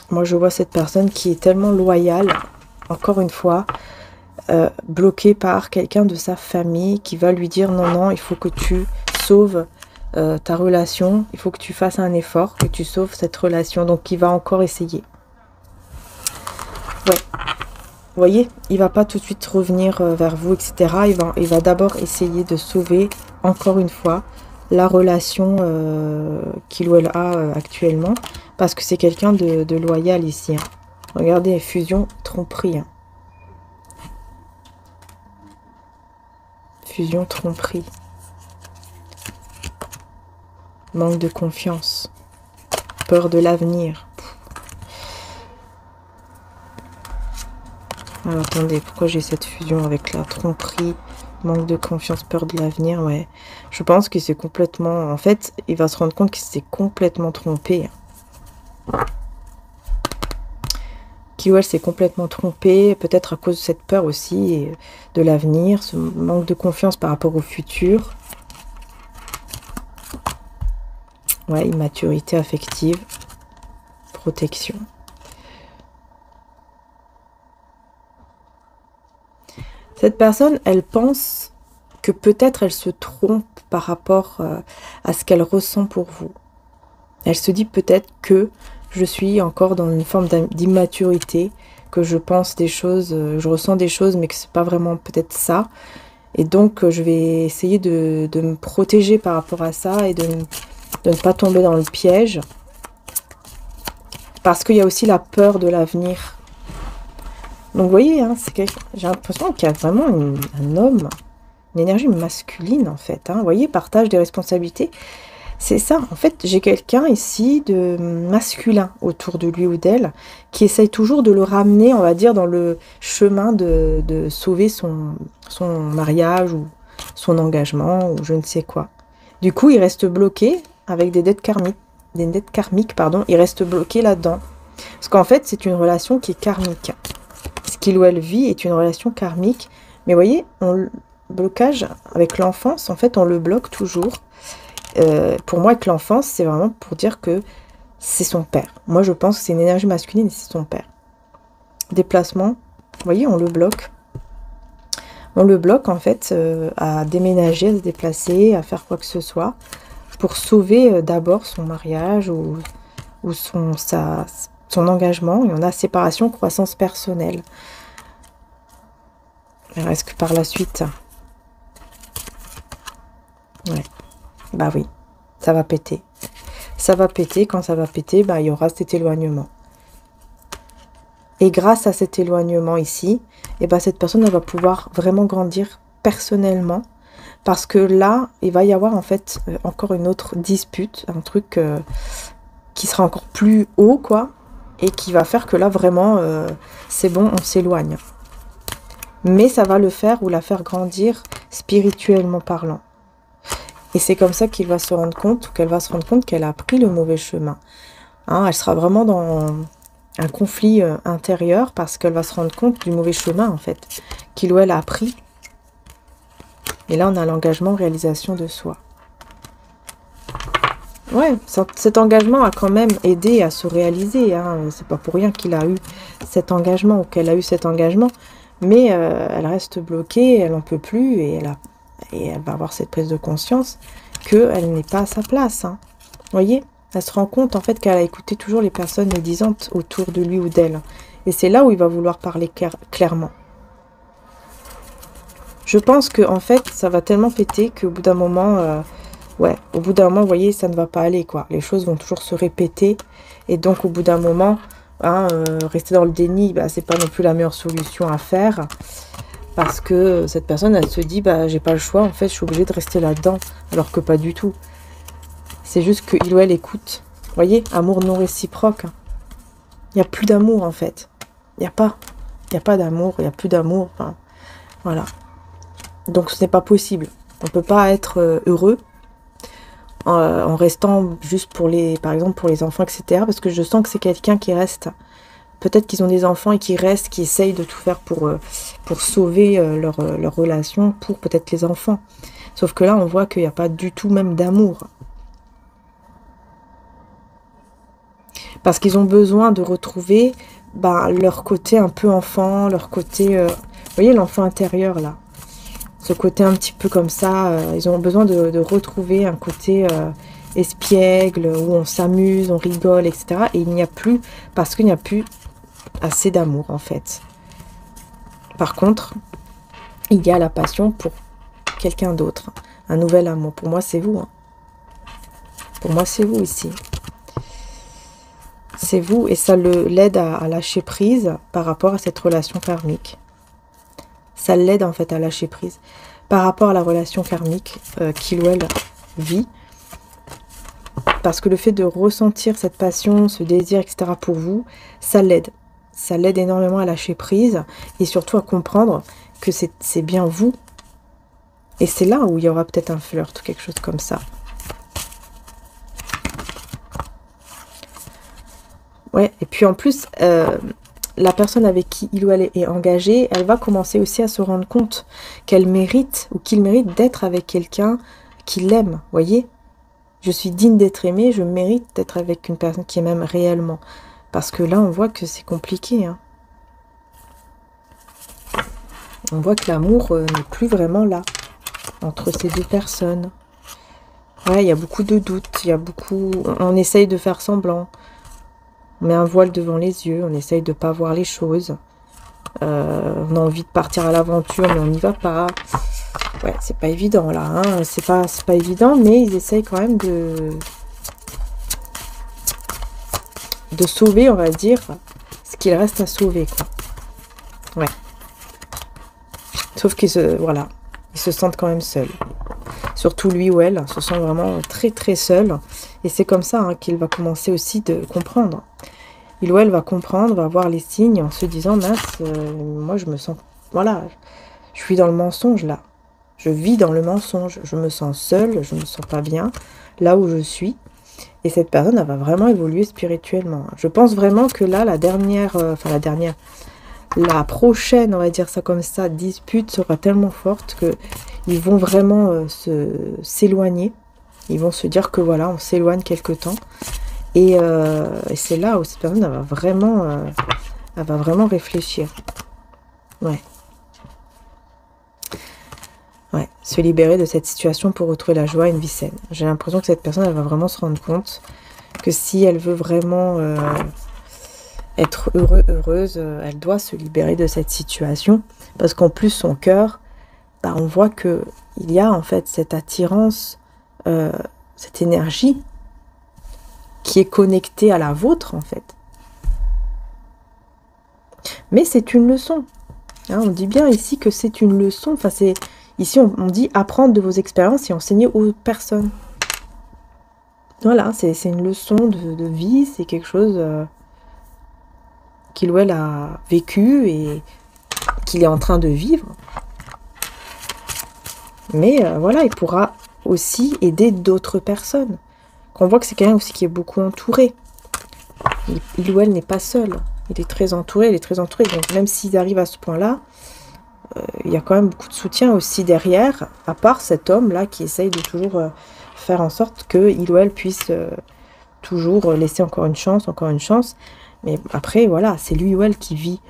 moi je vois cette personne qui est tellement loyale, encore une fois, bloquée par quelqu'un de sa famille qui va lui dire non, il faut que tu sauves ta relation, il faut que tu fasses un effort, que tu sauves cette relation, donc il va encore essayer. Ouais, vous voyez, il va pas tout de suite revenir vers vous, etc. Il va d'abord essayer de sauver, encore une fois, la relation qu'il ou elle a actuellement, parce que c'est quelqu'un de loyal ici. Regardez, fusion, tromperie. Fusion, tromperie. Manque de confiance. Peur de l'avenir. Alors, attendez, pourquoi j'ai cette fusion avec la tromperie? Manque de confiance, peur de l'avenir, ouais. Je pense que c'est complètement... En fait, il va se rendre compte qu'il s'est complètement trompé. Qui ou elle s'est complètement trompé, peut-être à cause de cette peur aussi de l'avenir, ce manque de confiance par rapport au futur. Ouais, immaturité affective, protection. Cette personne, elle pense que peut-être elle se trompe par rapport à ce qu'elle ressent pour vous. Elle se dit peut-être que je suis encore dans une forme d'immaturité, que je pense des choses, je ressens des choses, mais que c'est pas vraiment peut-être ça. Et donc, je vais essayer de me protéger par rapport à ça et de ne pas tomber dans le piège. Parce qu'il y a aussi la peur de l'avenir. Donc, vous voyez, hein, j'ai l'impression qu'il y a vraiment un homme, une énergie masculine, en fait. Hein. Vous voyez, partage des responsabilités. C'est ça, en fait, j'ai quelqu'un ici de masculin autour de lui ou d'elle qui essaye toujours de le ramener, on va dire, dans le chemin de sauver son mariage ou son engagement ou je ne sais quoi. Du coup, il reste bloqué avec des dettes karmiques, pardon, il reste bloqué là-dedans. Parce qu'en fait, c'est une relation qui est karmique. Ce qu'il ou elle vit est une relation karmique. Mais vous voyez, le blocage avec l'enfance, en fait, on le bloque toujours. Pour moi, avec l'enfance, c'est vraiment pour dire que c'est son père. Moi, je pense que c'est une énergie masculine et c'est son père. Déplacement, vous voyez, on le bloque. On le bloque, en fait, à déménager, à se déplacer, à faire quoi que ce soit, pour sauver d'abord son mariage ou son engagement. Et on a séparation, croissance personnelle. Est-ce que par la suite... Ouais. Bah oui, ça va péter. Ça va péter. Quand ça va péter, bah, il y aura cet éloignement. Et grâce à cet éloignement ici, et bah, cette personne elle va pouvoir vraiment grandir personnellement. Parce que là, il va y avoir en fait encore une autre dispute, un truc qui sera encore plus haut, quoi. Et qui va faire que là, vraiment, c'est bon, on s'éloigne. Mais ça va le faire ou la faire grandir spirituellement parlant. Et c'est comme ça qu'il va se rendre compte, ou qu'elle va se rendre compte qu'elle a pris le mauvais chemin. Hein, elle sera vraiment dans un conflit intérieur parce qu'elle va se rendre compte du mauvais chemin, en fait, qu'il ou elle a pris. Et là, on a l'engagement, réalisation de soi. Ouais, cet engagement a quand même aidé à se réaliser. Hein. C'est pas pour rien qu'il a eu cet engagement ou qu'elle a eu cet engagement. Mais elle reste bloquée, elle n'en peut plus et elle va avoir cette prise de conscience qu'elle n'est pas à sa place. Hein. Vous voyez, elle se rend compte en fait qu'elle a écouté toujours les personnes médisantes autour de lui ou d'elle. Et c'est là où il va vouloir parler clairement. Je pense que en fait, ça va tellement péter qu'au bout d'un moment, au bout d'un moment, vous voyez, ça ne va pas aller, quoi. Les choses vont toujours se répéter. Et donc, au bout d'un moment, rester dans le déni, bah, c'est pas non plus la meilleure solution à faire. Parce que cette personne, elle se dit, bah, j'ai pas le choix, en fait, je suis obligée de rester là-dedans. Alors que pas du tout. C'est juste qu'il ou elle écoute. Vous voyez, amour non réciproque. Il n'y a plus d'amour, en fait. Il n'y a pas d'amour, il n'y a plus d'amour. Enfin, voilà. Donc, ce n'est pas possible. On ne peut pas être heureux en restant juste par exemple, pour les enfants, etc. Parce que je sens que c'est quelqu'un qui reste... Peut-être qu'ils ont des enfants et qui restent, qui essayent de tout faire pour sauver leur relation, pour peut-être les enfants. Sauf que là, on voit qu'il n'y a pas du tout même d'amour. Parce qu'ils ont besoin de retrouver leur côté un peu enfant, leur côté... vous voyez l'enfant intérieur, là. Ce côté un petit peu comme ça. Ils ont besoin de retrouver un côté... espiègle, où on s'amuse, on rigole, etc. Et il n'y a plus... Parce qu'il n'y a plus... assez d'amour en fait. Par contre, il y a la passion pour quelqu'un d'autre, un nouvel amour. Pour moi, c'est vous. Hein. Pour moi, c'est vous ici. C'est vous et ça l'aide à lâcher prise par rapport à cette relation karmique. Ça l'aide en fait à lâcher prise par rapport à la relation karmique qu'il ou elle vit. Parce que le fait de ressentir cette passion, ce désir, etc. pour vous, ça l'aide. Ça l'aide énormément à lâcher prise et surtout à comprendre que c'est bien vous. Et c'est là où il y aura peut-être un flirt ou quelque chose comme ça. Ouais, et puis en plus, la personne avec qui il ou elle est engagée, elle va commencer aussi à se rendre compte qu'elle mérite ou qu'il mérite d'être avec quelqu'un qui l'aime, voyez ? Je suis digne d'être aimée, je mérite d'être avec une personne qui m'aime réellement. Parce que là, on voit que c'est compliqué. Hein. On voit que l'amour n'est plus vraiment là, entre ces deux personnes. Ouais, il y a beaucoup de doutes, il y a beaucoup... On essaye de faire semblant. On met un voile devant les yeux, on essaye de ne pas voir les choses. On a envie de partir à l'aventure, mais on n'y va pas. Ouais, c'est pas évident, là. Hein. C'est pas évident, mais ils essayent quand même de sauver, on va dire, ce qu'il reste à sauver, quoi. Ouais. Sauf qu'ils voilà, ils se sentent quand même seuls. Surtout lui ou elle se sent vraiment très très seul. Et c'est comme ça hein, qu'il va commencer aussi de comprendre. Il ou elle va comprendre, va voir les signes en se disant, mince, moi je me sens, voilà, je suis dans le mensonge là. Je vis dans le mensonge, je me sens seule, je me sens pas bien là où je suis. Et cette personne, elle va vraiment évoluer spirituellement. Je pense vraiment que là, la prochaine, on va dire ça comme ça, dispute sera tellement forte que ils vont vraiment s'éloigner. Ils vont se dire que voilà, on s'éloigne quelque temps. Et c'est là où cette personne elle va vraiment réfléchir. Ouais. Ouais, se libérer de cette situation pour retrouver la joie et une vie saine. J'ai l'impression que cette personne, elle va vraiment se rendre compte que si elle veut vraiment être heureuse, elle doit se libérer de cette situation. Parce qu'en plus, son cœur, bah, on voit que il y a en fait cette attirance, cette énergie qui est connectée à la vôtre, en fait. Mais c'est une leçon. Hein, on dit bien ici que c'est une leçon. Enfin, c'est... Ici, on dit apprendre de vos expériences et enseigner aux personnes. Voilà, c'est une leçon de vie, c'est quelque chose qu'il ou elle a vécu et qu'il est en train de vivre. Mais voilà, il pourra aussi aider d'autres personnes. On voit que c'est quelqu'un aussi qui est beaucoup entouré. Il ou elle n'est pas seul. Il est très entouré, Donc même s'ils arrivent à ce point-là, il y a quand même beaucoup de soutien aussi derrière, à part cet homme-là qui essaye de toujours faire en sorte qu'il ou elle puisse toujours laisser encore une chance. Mais après, voilà, c'est lui ou elle qui vit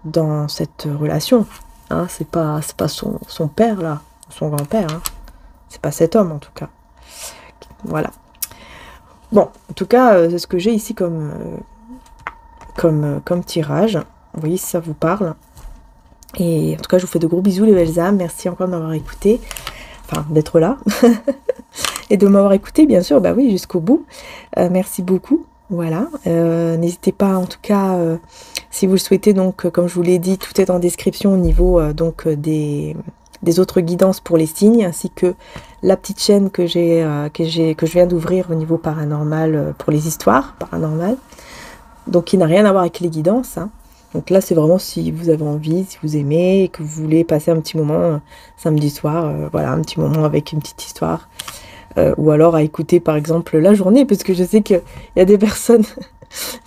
dans cette relation. Hein, c'est pas son père, là, son grand-père. Hein. C'est pas cet homme, en tout cas. Voilà. Bon, en tout cas, c'est ce que j'ai ici comme tirage. Vous voyez si ça vous parle. Et en tout cas, je vous fais de gros bisous les belles âmes. Merci encore de m'avoir écouté. Enfin, d'être là. Et de m'avoir écouté, bien sûr. Bah oui, jusqu'au bout. Merci beaucoup. Voilà. N'hésitez pas, en tout cas, si vous le souhaitez. Donc, comme je vous l'ai dit, tout est en description au niveau des autres guidances pour les signes, ainsi que la petite chaîne que je viens d'ouvrir au niveau paranormal pour les histoires paranormales. Donc, qui n'a rien à voir avec les guidances, hein. Donc là, c'est vraiment si vous avez envie, si vous aimez, et que vous voulez passer un petit moment samedi soir, voilà, un petit moment avec une petite histoire. Ou alors à écouter, par exemple, la journée, parce que je sais qu'il y a des personnes,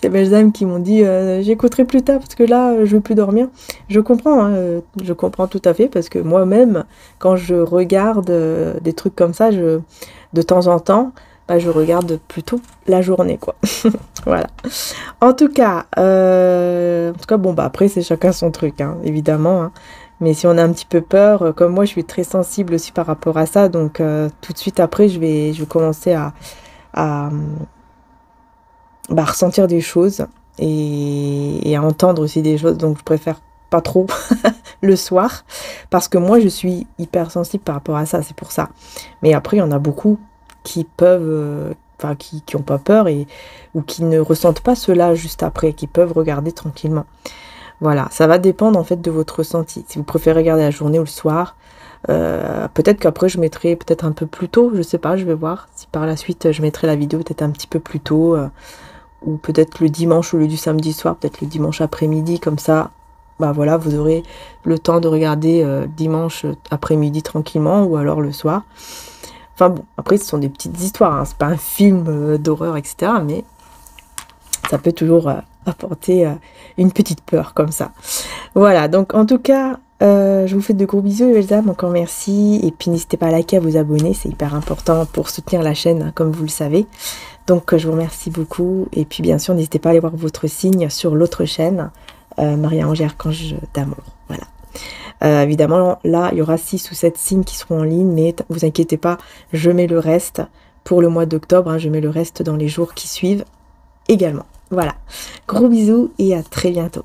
des belles âmes qui m'ont dit j'écouterai plus tard, parce que là, je veux plus dormir. Je comprends, hein, je comprends tout à fait, parce que moi-même, quand je regarde des trucs comme ça, de temps en temps, bah, je regarde plutôt la journée, quoi. Voilà. En tout cas, bon, bah après, c'est chacun son truc, hein, évidemment. Hein. Mais si on a un petit peu peur, comme moi, je suis très sensible aussi par rapport à ça. Donc, tout de suite après, je vais commencer à ressentir des choses et à entendre aussi des choses. Donc, je préfère pas trop le soir. Parce que moi, je suis hyper sensible par rapport à ça. C'est pour ça. Mais après, il y en a beaucoup qui peuvent... qui n'ont pas peur ou qui ne ressentent pas cela juste après, qui peuvent regarder tranquillement. Voilà, ça va dépendre en fait de votre ressenti. Si vous préférez regarder la journée ou le soir, peut-être qu'après je mettrai peut-être un peu plus tôt, je sais pas, je vais voir. Si par la suite je mettrai la vidéo peut-être un petit peu plus tôt, ou peut-être le dimanche au lieu du samedi soir, peut-être le dimanche après-midi, comme ça, bah voilà, vous aurez le temps de regarder dimanche après-midi tranquillement, ou alors le soir. Enfin bon, après, ce sont des petites histoires, hein. C'est pas un film d'horreur, etc. Mais ça peut toujours apporter une petite peur comme ça. Voilà, donc en tout cas, Je vous fais de gros bisous, les belles âmes, encore merci. Et puis n'hésitez pas à liker, à vous abonner, c'est hyper important pour soutenir la chaîne, hein, comme vous le savez. Donc je vous remercie beaucoup. Et puis bien sûr, n'hésitez pas à aller voir votre signe sur l'autre chaîne, Marie-Ange Archange d'amour. Voilà. Évidemment, là, il y aura 6 ou 7 signes qui seront en ligne, mais vous inquiétez pas, je mets le reste pour le mois d'octobre, hein, je mets le reste dans les jours qui suivent également. Voilà. Gros bisous et à très bientôt.